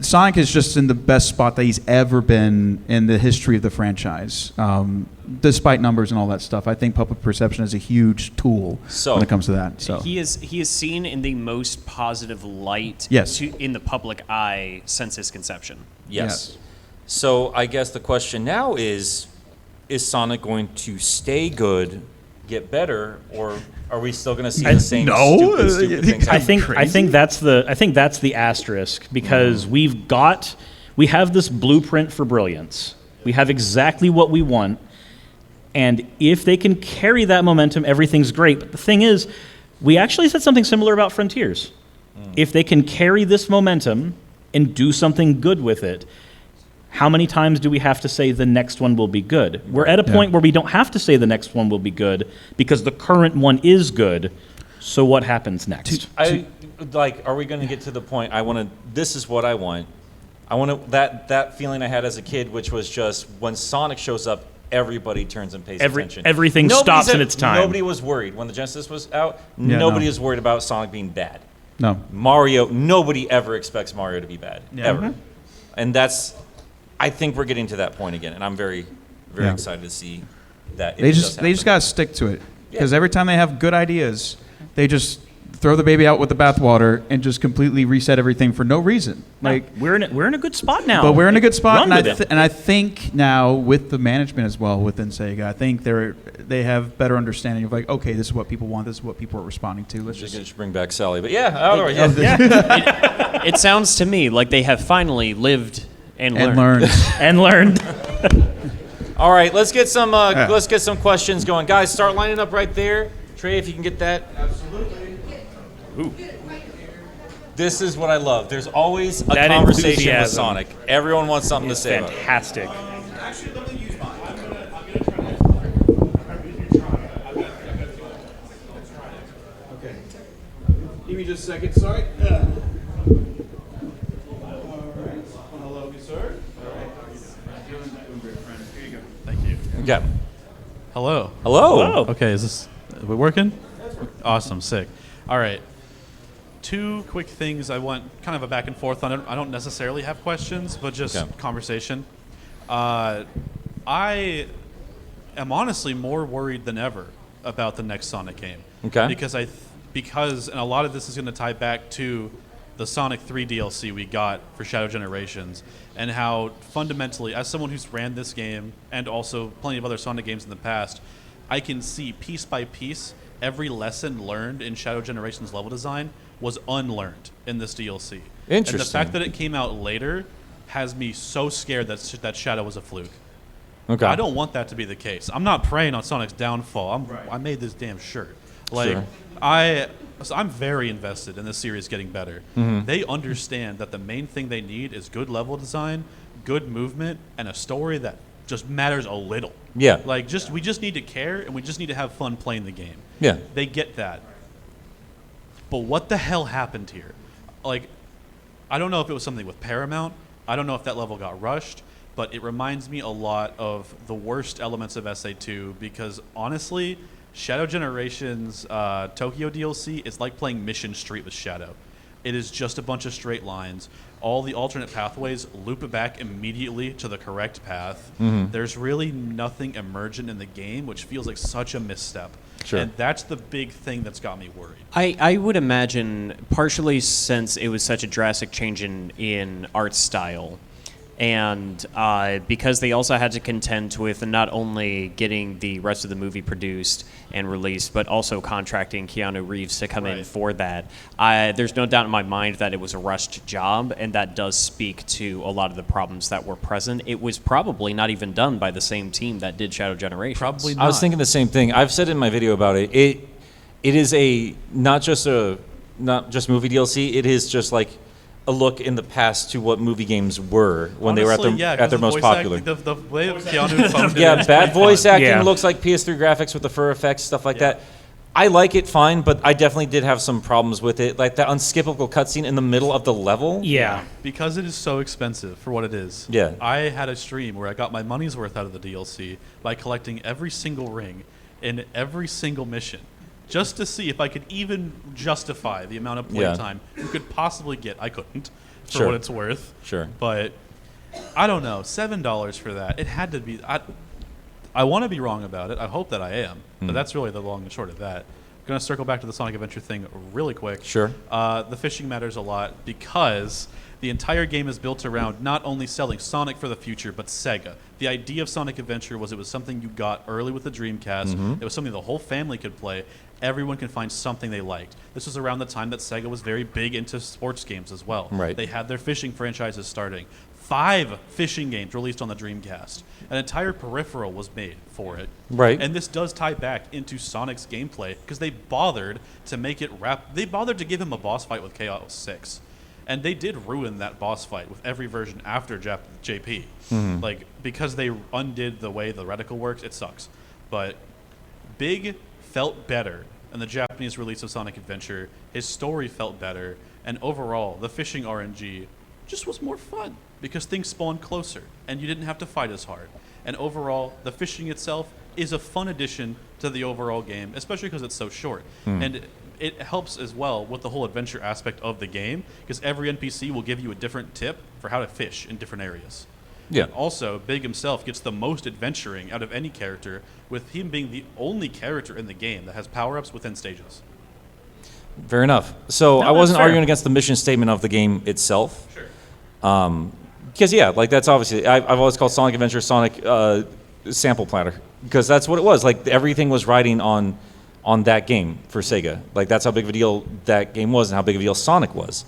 Sonic is just in the best spot that he's ever been in the history of the franchise. Despite numbers and all that stuff, I think public perception is a huge tool when it comes to that. So he is seen in the most positive light Yes. in the public eye since his conception. Yes. So I guess the question now is Sonic going to stay good, get better, or are we still going to see the same stupid things happen? I think that's the asterisk, because we have this blueprint for brilliance. We have exactly what we want, and if they can carry that momentum, everything's great. But the thing is, we actually said something similar about Frontiers. If they can carry this momentum and do something good with it, how many times do we have to say the next one will be good? We're at a point where we don't have to say the next one will be good because the current one is good. So what happens next? Are we going to get to the point? This is what I want. I want that feeling I had as a kid, which was just when Sonic shows up, everybody turns and pays attention. Everything stops in its time. Nobody was worried when the Genesis was out. Nobody was worried about Sonic being bad. No. Mario. Nobody ever expects Mario to be bad ever, Mm-hmm. and that's. I think we're getting to that point again, and I'm very, very excited to see that. They just got to stick to it, because every time they have good ideas, they just throw the baby out with the bathwater and just completely reset everything for no reason. Like we're in a good spot now. But we're in a good spot, Run and with it. I think now with the management as well within Sega, I think they have better understanding of like, okay, this is what people want, this is what people are responding to. Let's just bring back Sally, but It sounds to me like they have finally lived and learned. And learned. All right, let's get some questions going, guys. Start lining up right there. Trey, if you can get that. Absolutely. Ooh. This is what I love. There's always a That conversation with enthusiasm. Sonic. Everyone wants something to say about it. Fantastic. Actually, let me use mine. I'm gonna try it. Okay. Give me just a second. Sorry. All right. Hello, you sir. All right. Doing great, friend. Here you go. Thank you. Okay. Hello. Hello. Okay, is we working? Awesome, sick. All right. Two quick things I want kind of a back and forth on. I don't necessarily have questions, but just conversation. I am honestly more worried than ever about the next Sonic game. Okay. Because and a lot of this is going to tie back to the Sonic 3 DLC we got for Shadow Generations, and how fundamentally, as someone who's ran this game and also plenty of other Sonic games in the past, I can see piece by piece every lesson learned in Shadow Generations level design was unlearned in this DLC. Interesting. And the fact that it came out later has me so scared that Shadow was a fluke. Okay. I don't want that to be the case. I'm not preying on Sonic's downfall. I made this damn shirt. Sure. I'm very invested in this series getting better. Mm-hmm. They understand that the main thing they need is good level design, good movement, and a story that just matters a little. Yeah. Like we just need to care, and we just need to have fun playing the game. Yeah. They get that. But what the hell happened here? Like, I don't know if it was something with Paramount. I don't know if that level got rushed, but it reminds me a lot of the worst elements of SA2, because honestly, Shadow Generations Tokyo DLC is like playing Mission Street with Shadow. It is just a bunch of straight lines. All the alternate pathways loop it back immediately to the correct path. Mm-hmm. There's really nothing emergent in the game, which feels like such a misstep. Sure. And that's the big thing that's got me worried. I would imagine, partially since it was such a drastic change in art style, And because they also had to contend with not only getting the rest of the movie produced and released, but also contracting Keanu Reeves to come in for that, there's no doubt in my mind that it was a rushed job, and that does speak to a lot of the problems that were present. It was probably not even done by the same team that did Shadow Generations. Probably not. I was thinking the same thing. I've said in my video about it. It is not just movie DLC. It is just like a look in the past to what movie games were when they were at their most popular. The way Keanu phoned Yeah, it is bad pretty voice fun. acting Yeah. looks like PS3 graphics with the fur effects, stuff like that. I like it fine, but I definitely did have some problems with it. Like that unskippable cutscene in the middle of the level. Yeah. Because it is so expensive for what it is. Yeah. I had a stream where I got my money's worth out of the DLC by collecting every single ring in every single mission, just to see if I could even justify the amount of playtime you could possibly get. I couldn't, for Sure. what it's worth. Sure. But I don't know, $7 for that. It had to be. I want to be wrong about it. I hope that I am. But that's really the long and short of that. I'm going to circle back to the Sonic Adventure thing really quick. Sure. The fishing matters a lot because the entire game is built around not only selling Sonic for the future, but Sega. The idea of Sonic Adventure was it was something you got early with the Dreamcast. It was something the whole family could play. Everyone can find something they liked. This was around the time that Sega was very big into sports games as well. Right. They had their fishing franchises starting. 5 fishing games released on the Dreamcast. An entire peripheral was made for it. Right. And this does tie back into Sonic's gameplay because they bothered to make it They bothered to give him a boss fight with Chaos 6. And they did ruin that boss fight with every version after JP. Like, because they undid the way the reticle works, it sucks. But Big felt better in the Japanese release of Sonic Adventure. His story felt better. And overall, the fishing RNG just was more fun because things spawned closer and you didn't have to fight as hard. And overall, the fishing itself is a fun addition to the overall game, especially because it's so short. And it helps as well with the whole adventure aspect of the game because every NPC will give you a different tip for how to fish in different areas. Yeah. And also, Big himself gets the most adventuring out of any character, with him being the only character in the game that has power-ups within stages. Fair enough. So No, I wasn't that's fair. arguing against the mission statement of the game itself. Sure. Because like that's obviously I've always called Sonic Adventure Sonic sample platter because that's what it was. Like everything was riding on that game for Sega. Like that's how big of a deal that game was and how big of a deal Sonic was.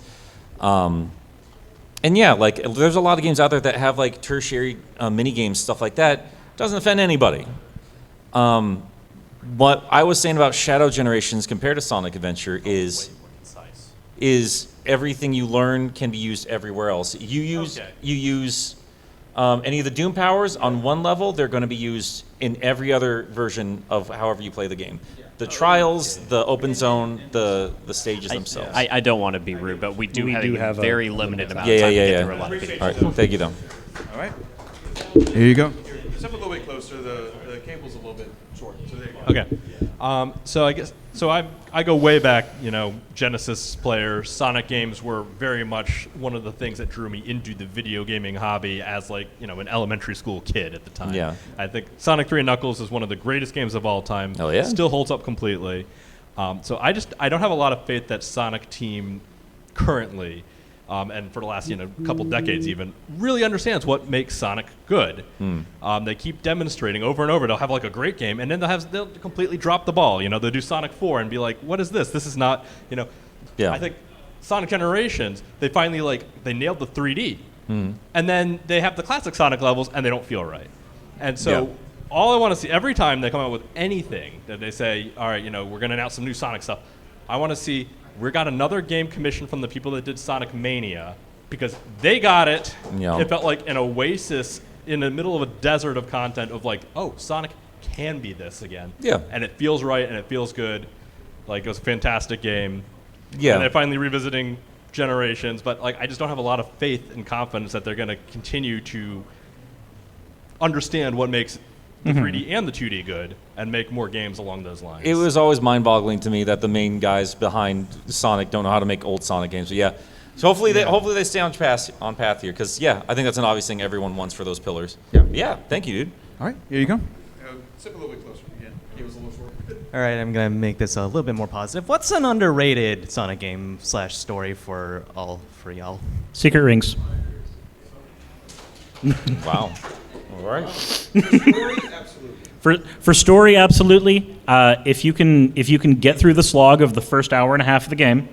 And like there's a lot of games out there that have like tertiary mini games, stuff like that. Doesn't offend anybody. What I was saying about Shadow Generations compared to Sonic Adventure is everything you learn can be used everywhere else. You use any of the Doom powers on one level, they're going to be used in every other version of however you play the game. The trials, the open zone, the stages themselves. I don't want to be rude, but we do have a very limited amount of time to get through a lot of videos. All right, thank you though. All right. Here you go. Step a little bit closer. The cable's a little bit short. So there you go. Okay. So I go way back. Genesis player. Sonic games were very much one of the things that drew me into the video gaming hobby as an elementary school kid at the time. Yeah. I think Sonic 3 and Knuckles is one of the greatest games of all time. Oh, yeah? Still holds up completely. So I don't have a lot of faith that Sonic team currently. And for the last couple decades even, really understands what makes Sonic good. They keep demonstrating over and over. They'll have like a great game, and then they'll completely drop the ball. They'll do Sonic 4 and be like, "What is this? This is not." Yeah. I think Sonic Generations, they finally they nailed the 3D, and then they have the classic Sonic levels, and they don't feel right. And so all I want to see every time they come out with anything that they say, "All right, we're going to announce some new Sonic stuff," I want to see. We got another game commissioned from the people that did Sonic Mania because they got it. Yeah. It felt like an oasis in the middle of a desert of content of Sonic can be this again. Yeah. And it feels right and it feels good. It was a fantastic game. Yeah. And they're finally revisiting Generations, but I just don't have a lot of faith and confidence that they're going to continue to understand what makes the 3D and the 2D good and make more games along those lines. It was always mind-boggling to me that the main guys behind Sonic don't know how to make old Sonic games. But so hopefully they stay on path here because I think that's an obvious thing everyone wants for those pillars. Yeah. Thank you, dude. All right. Here you go. Step a little bit closer again. Cable's a little short. All right, I'm going to make this a little bit more positive. What's an underrated Sonic game / story for all y'all? Secret Rings. Wow. All right. For story, absolutely. If you can get through the slog of the first hour and a half of the game,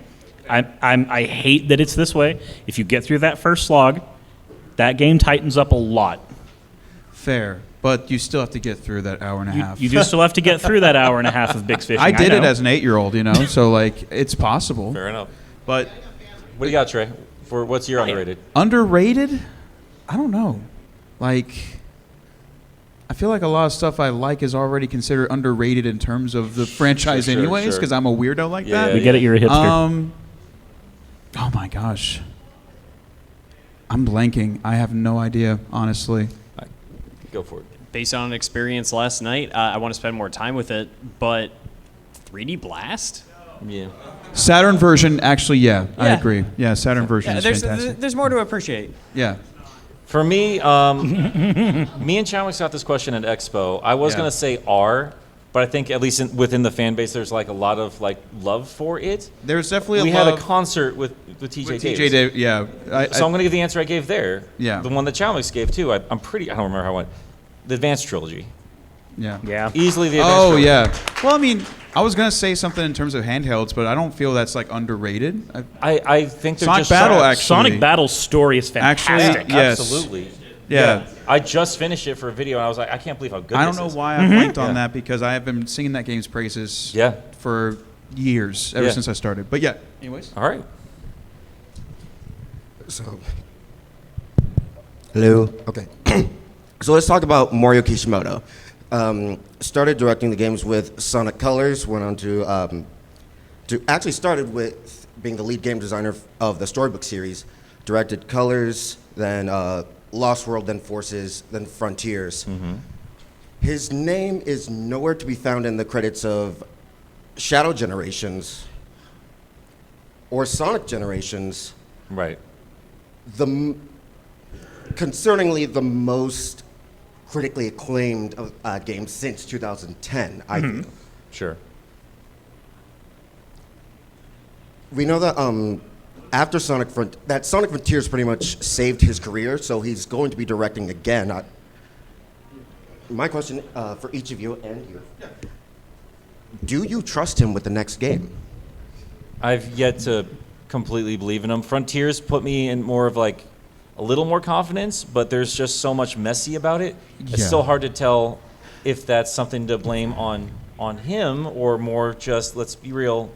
I hate that it's this way. If you get through that first slog, that game tightens up a lot. Fair, but you still have to get through that hour and a half. You do still have to get through that hour and a half of Big's Fishing. I did it know. as an 8-year-old, so like it's possible. Fair enough. But What do you got, Trey? For what's your underrated? underrated? I don't know. Like, I feel like a lot of stuff I like is already considered underrated in terms of the franchise, Sure, anyways, sure. because I'm a weirdo like Yeah, that. We get it, you're a hipster. Oh my gosh. I'm blanking. I have no idea, honestly. Go for it. Based on an experience last night, I want to spend more time with it, but 3D Blast? Yeah. Saturn version, actually, I Yeah. agree. Yeah, Saturn version is fantastic. there's more to appreciate. Yeah. For me, me and Chadwick got this question at Expo. I was Yeah. gonna say R, but I think at least within the fan base, there's like a lot of like love for it. There's definitely We a had a love concert with TJ with Davis. TJ Davis. Yeah. So I'm gonna give the answer I gave there. Yeah. The one that Chadwick gave too. I don't remember how it went. The Advanced Trilogy. yeah. Yeah. Easily the Advanced Oh, Trilogy. yeah. Well, I mean, I was going to say something in terms of handhelds, but I don't feel that's like underrated. I think they're Sonic just Battle, so- actually. Sonic Battle's story is fantastic. Actually, yes. Absolutely. Yeah. I just finished it for a video and I was like, I can't believe how good I don't this know is. why I blanked on Yeah. that because I have been singing that game's praises Yeah. for years, ever Yeah. since I started. But yeah. Anyways. All right. So, hello. Okay. So let's talk about Mario Kishimoto. Started directing the games with Sonic Colors. Went on to actually started with being the lead game designer of the Storybook series. Directed Colors, then Lost World, then Forces, then Frontiers. His name is nowhere to be found in the credits of Shadow Generations or Sonic Generations. Right. Concerningly, the most critically acclaimed game since 2010, I feel. Sure. We know that after Sonic Frontiers pretty much saved his career, so he's going to be directing again. My question for each of you and you: do you trust him with the next game? I've yet to completely believe in him. Frontiers put me in more of like a little more confidence, but there's just so much messy about it. It's Yeah. still hard to tell if that's something to blame on him or more just, let's be real,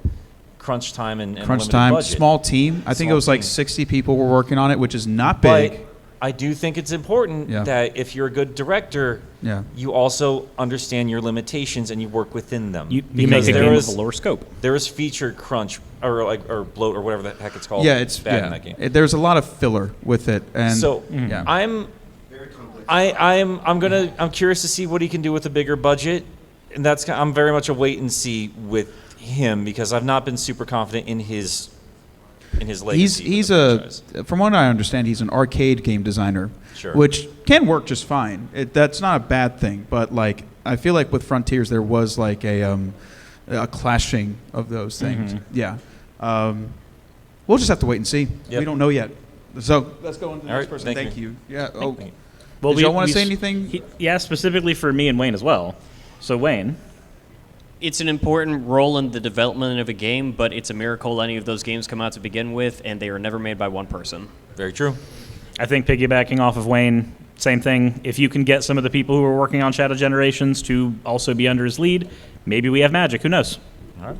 crunch time and Crunch limited time, budget. small team. I think it Small was like team. 60 people were working on it, which is not big. But I do think it's important Yeah. that if you're a good director, Yeah. you also understand your limitations and you work within them. You make Because a there game is- with a lower scope. There is feature crunch or bloat or whatever the heck it's called. Yeah, it's bad in that game. there's a lot of filler with it, and So yeah. I'm curious to see what he can do with a bigger budget, and I'm very much a wait and see with him because I've not been super confident in his legacy. He's with the a franchise. from what I understand, he's an arcade game designer, Sure. which can work just fine. That's not a bad thing, but like I feel like with Frontiers there was like a clashing of those things. Yeah, we'll just have to wait and see. Yep. We don't know yet. So let's go on to the All next right, person. thank Thank you. you. Yeah. Oh, Thank you. did y'all want to say anything? Yeah, specifically for me and Wayne as well. So Wayne, It's an important role in the development of a game, but it's a miracle any of those games come out to begin with, and they are never made by one person. Very true. I think piggybacking off of Wayne, same thing. If you can get some of the people who are working on Shadow Generations to also be under his lead, maybe we have magic. Who knows? All right.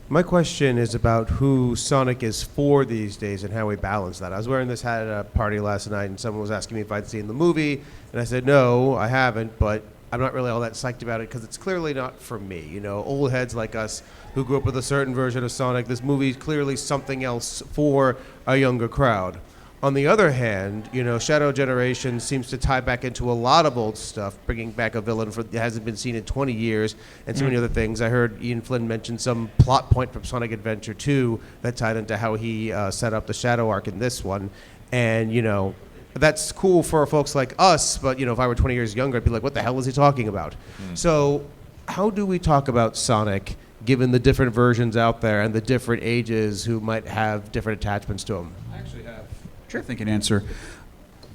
My question is about who Sonic is for these days and how we balance that. I was wearing this hat at a party last night, and someone was asking me if I'd seen the movie, and I said, no, I haven't, but I'm not really all that psyched about it because it's clearly not for me. You know, old heads like us who grew up with a certain version of Sonic, this movie is clearly something else for a younger crowd. On the other hand, you know, Shadow Generation seems to tie back into a lot of old stuff, bringing back a villain that hasn't been seen in 20 years and so many other things. I heard Ian Flynn mention some plot point from Sonic Adventure 2 that tied into how he set up the Shadow arc in this one. And, you know, that's cool for folks like us, but, you know, if I were 20 years younger, I'd be like, what the hell is he talking about? So how do we talk about Sonic given the different versions out there and the different ages who might have different attachments to him? I actually have. Sure. I think an answer.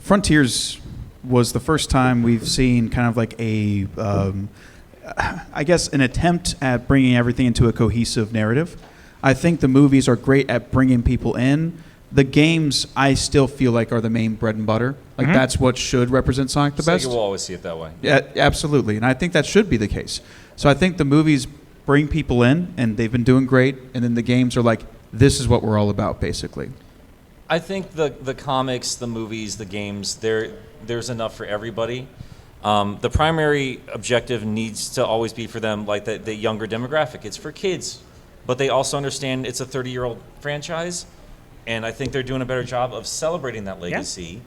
Frontiers was the first time we've seen kind of like a, I guess, an attempt at bringing everything into a cohesive narrative. I think the movies are great at bringing people in. The games, I still feel like, are the main bread and butter. Like, that's what should represent Sonic the best. Sega will always see it that way. Yeah, absolutely. And I think that should be the case. So I think the movies bring people in, and they've been doing great. And then the games are like, this is what we're all about, basically. I think the comics, the movies, the games, there's enough for everybody. The primary objective needs to always be for them, like the younger demographic. It's for kids, but they also understand it's a 30-year-old franchise. And I think they're doing a better job of celebrating that legacy. Yeah.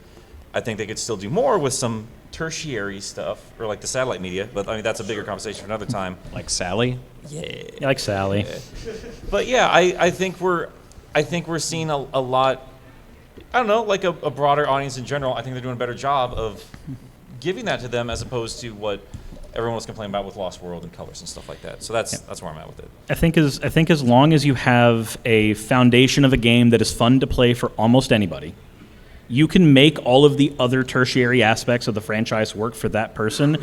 I think they could still do more with some tertiary stuff, or like the satellite media. But I mean, that's a bigger conversation for another time. Like Sally? Yeah. Like Sally. Yeah. But yeah, I think we're seeing a lot. I don't know, like a broader audience in general. I think they're doing a better job of giving that to them as opposed to what everyone was complaining about with Lost World and Colors and stuff like that. So that's where I'm at with it. I think as long as you have a foundation of a game that is fun to play for almost anybody, you can make all of the other tertiary aspects of the franchise work for that person.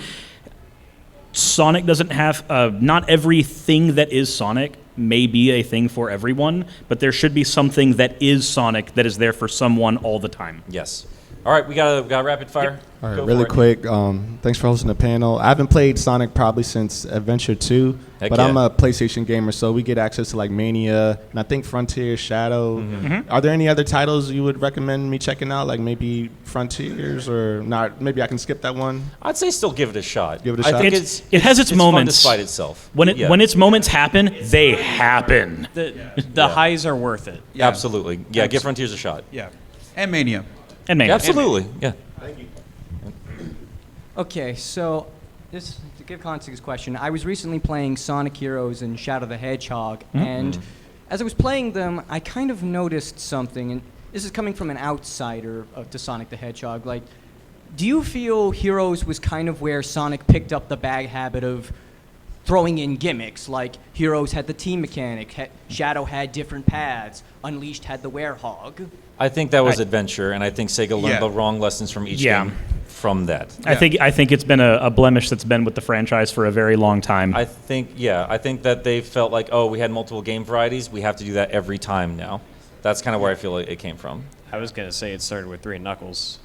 Sonic doesn't have not everything that is Sonic may be a thing for everyone, but there should be something that is Sonic that is there for someone all the time. Yes. All right, we got a rapid fire. All right, really quick. Thanks for hosting the panel. I haven't played Sonic probably since Adventure 2, but I'm a PlayStation gamer, so we get access to like Mania and I think Frontier, Shadow. Are there any other titles you would recommend me checking out, like maybe Frontiers or not? Maybe I can skip that one. I'd say still give it a shot. Give it a shot. I think it has its moments. It's fun despite itself. When its moments happen, they happen. The highs are worth it. Yeah. Absolutely. Yeah, give Frontiers a shot. Yeah. And Mania. And Mania. Absolutely. Yeah. Thank you. Okay, so this to give context to this question, I was recently playing Sonic Heroes and Shadow the Hedgehog, and as I was playing them, I kind of noticed something, and this is coming from an outsider to Sonic the Hedgehog. Like, do you feel Heroes was kind of where Sonic picked up the bad habit of throwing in gimmicks? Like, Heroes had the team mechanic, Shadow had different paths, Unleashed had the werehog. I think that was Adventure, and I think Sega learned the wrong lessons from each game from that. I think it's been a blemish that's been with the franchise for a very long time. I think that they felt like, oh, we had multiple game varieties, we have to do that every time now. That's kind of where I feel like it came from. I was going to say it started with 3 Knuckles.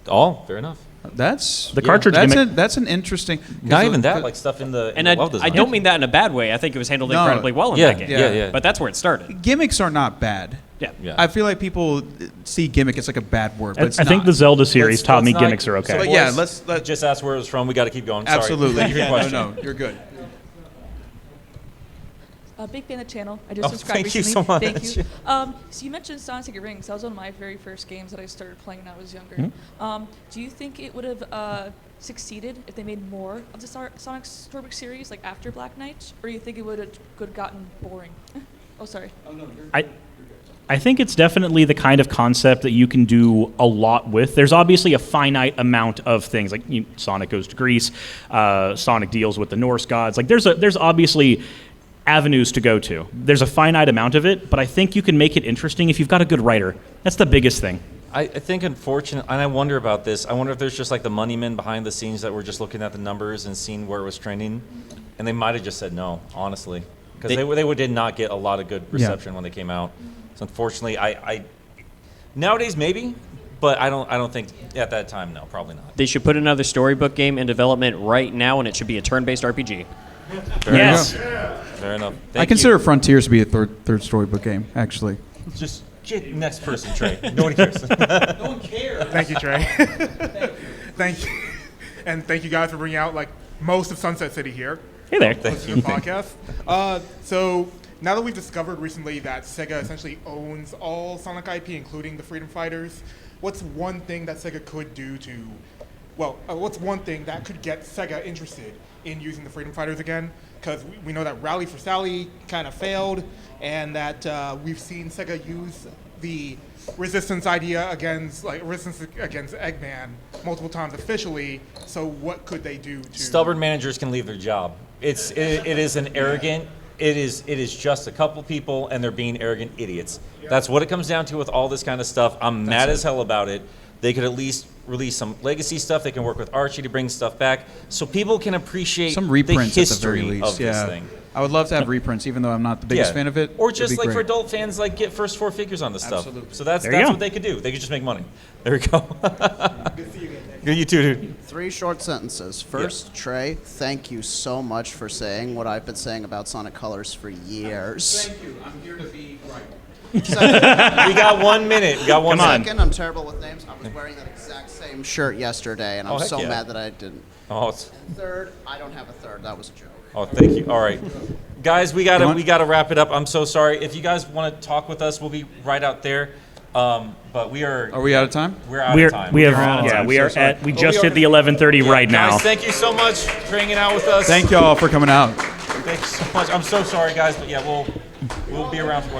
Oh, fair enough. That's the cartridge gimmick. That's an interesting. Not even that, like stuff in the. And I don't mean that in a bad way. I think it was handled incredibly well in that game. Yeah. But that's where it started. Gimmicks are not bad. Yeah. I feel like people see gimmick as like a bad word, but it's I think the Zelda series taught me gimmicks are okay. So, yeah, let's just ask where it was from. We got to keep going. Absolutely. Sorry. Your question. No, you're good. A big fan of the channel. I just subscribed thank recently. you so much. Thank you. So you mentioned Sonic Secret Rings. That was one of my very first games that I started playing when I was younger. Do you think it would have succeeded if they made more of the Sonic Storybook series, like after Black Knight, or you think it would have gotten boring? Oh, sorry. Oh no. I think it's definitely the kind of concept that you can do a lot with. There's obviously a finite amount of things, like Sonic goes to Greece, Sonic deals with the Norse gods. Like there's obviously avenues to go to. There's a finite amount of it, but I think you can make it interesting if you've got a good writer. That's the biggest thing. I think unfortunately, and I wonder about this, I wonder if there's just like the money men behind the scenes that were just looking at the numbers and seeing where it was trending, and they might have just said no, honestly. Because they did not get a lot of good reception when they came out. So unfortunately, I nowadays maybe, but I don't think at that time, no, probably not. They should put another storybook game in development right now, and it should be a turn-based RPG. Yes. Fair enough. I consider Frontiers to be a third storybook game, actually. Just next person, Trey. Nobody cares. No one cares. Thank you, Trey. Thank you. And thank you guys for bringing out like most of Sunset City here. Hey there. Thank you. Podcast. So now that we've discovered recently that Sega essentially owns all Sonic IP, including the Freedom Fighters, what's one thing that Sega could do to, what's one thing that could get Sega interested in using the Freedom Fighters again? Because we know that Rally for Sally kind of failed, and that we've seen Sega use the resistance idea against Eggman multiple times officially. So what could they do to? Stubborn managers can leave their job. It is an arrogant. It is just a couple people, and they're being arrogant idiots. That's what it comes down to with all this kind of stuff. I'm mad as hell about it, They could at least release some legacy stuff. They can work with Archie to bring stuff back, so people can appreciate Some reprints the at the very history least. of Yeah. this thing. I would love to have reprints, even though I'm not the biggest fan of it. Or It'd just be like for great. adult fans, like get first 4 figures on this stuff. Absolutely. So that's There you go. what they could do. They could just make money. There we go. Good, you too, dude. 3 short sentences. First, Trey, thank you so much for saying what I've been saying about Sonic Colors for years. Thank you. I'm here to be right. We got 1 minute. We got one Come on. minute. Second, I'm terrible with names. I was wearing that exact same shirt yesterday, and I'm Oh, heck so yeah. mad that I didn't. Oh, it's- Third, I don't have a third. That was a joke. oh, thank you. All right, guys, we Come on. gotta wrap it up. I'm so sorry. If you guys want to talk with us, we'll be right out there. But we are. Are we out of time? We're out We're of time. we have We're out of yeah time, we so are sorry. at we just hit the 11:30 right now. Guys, thank you so much for hanging out with us. Thank y'all for coming out. Thank you so much. I'm so sorry, guys, but yeah, we'll be around for more.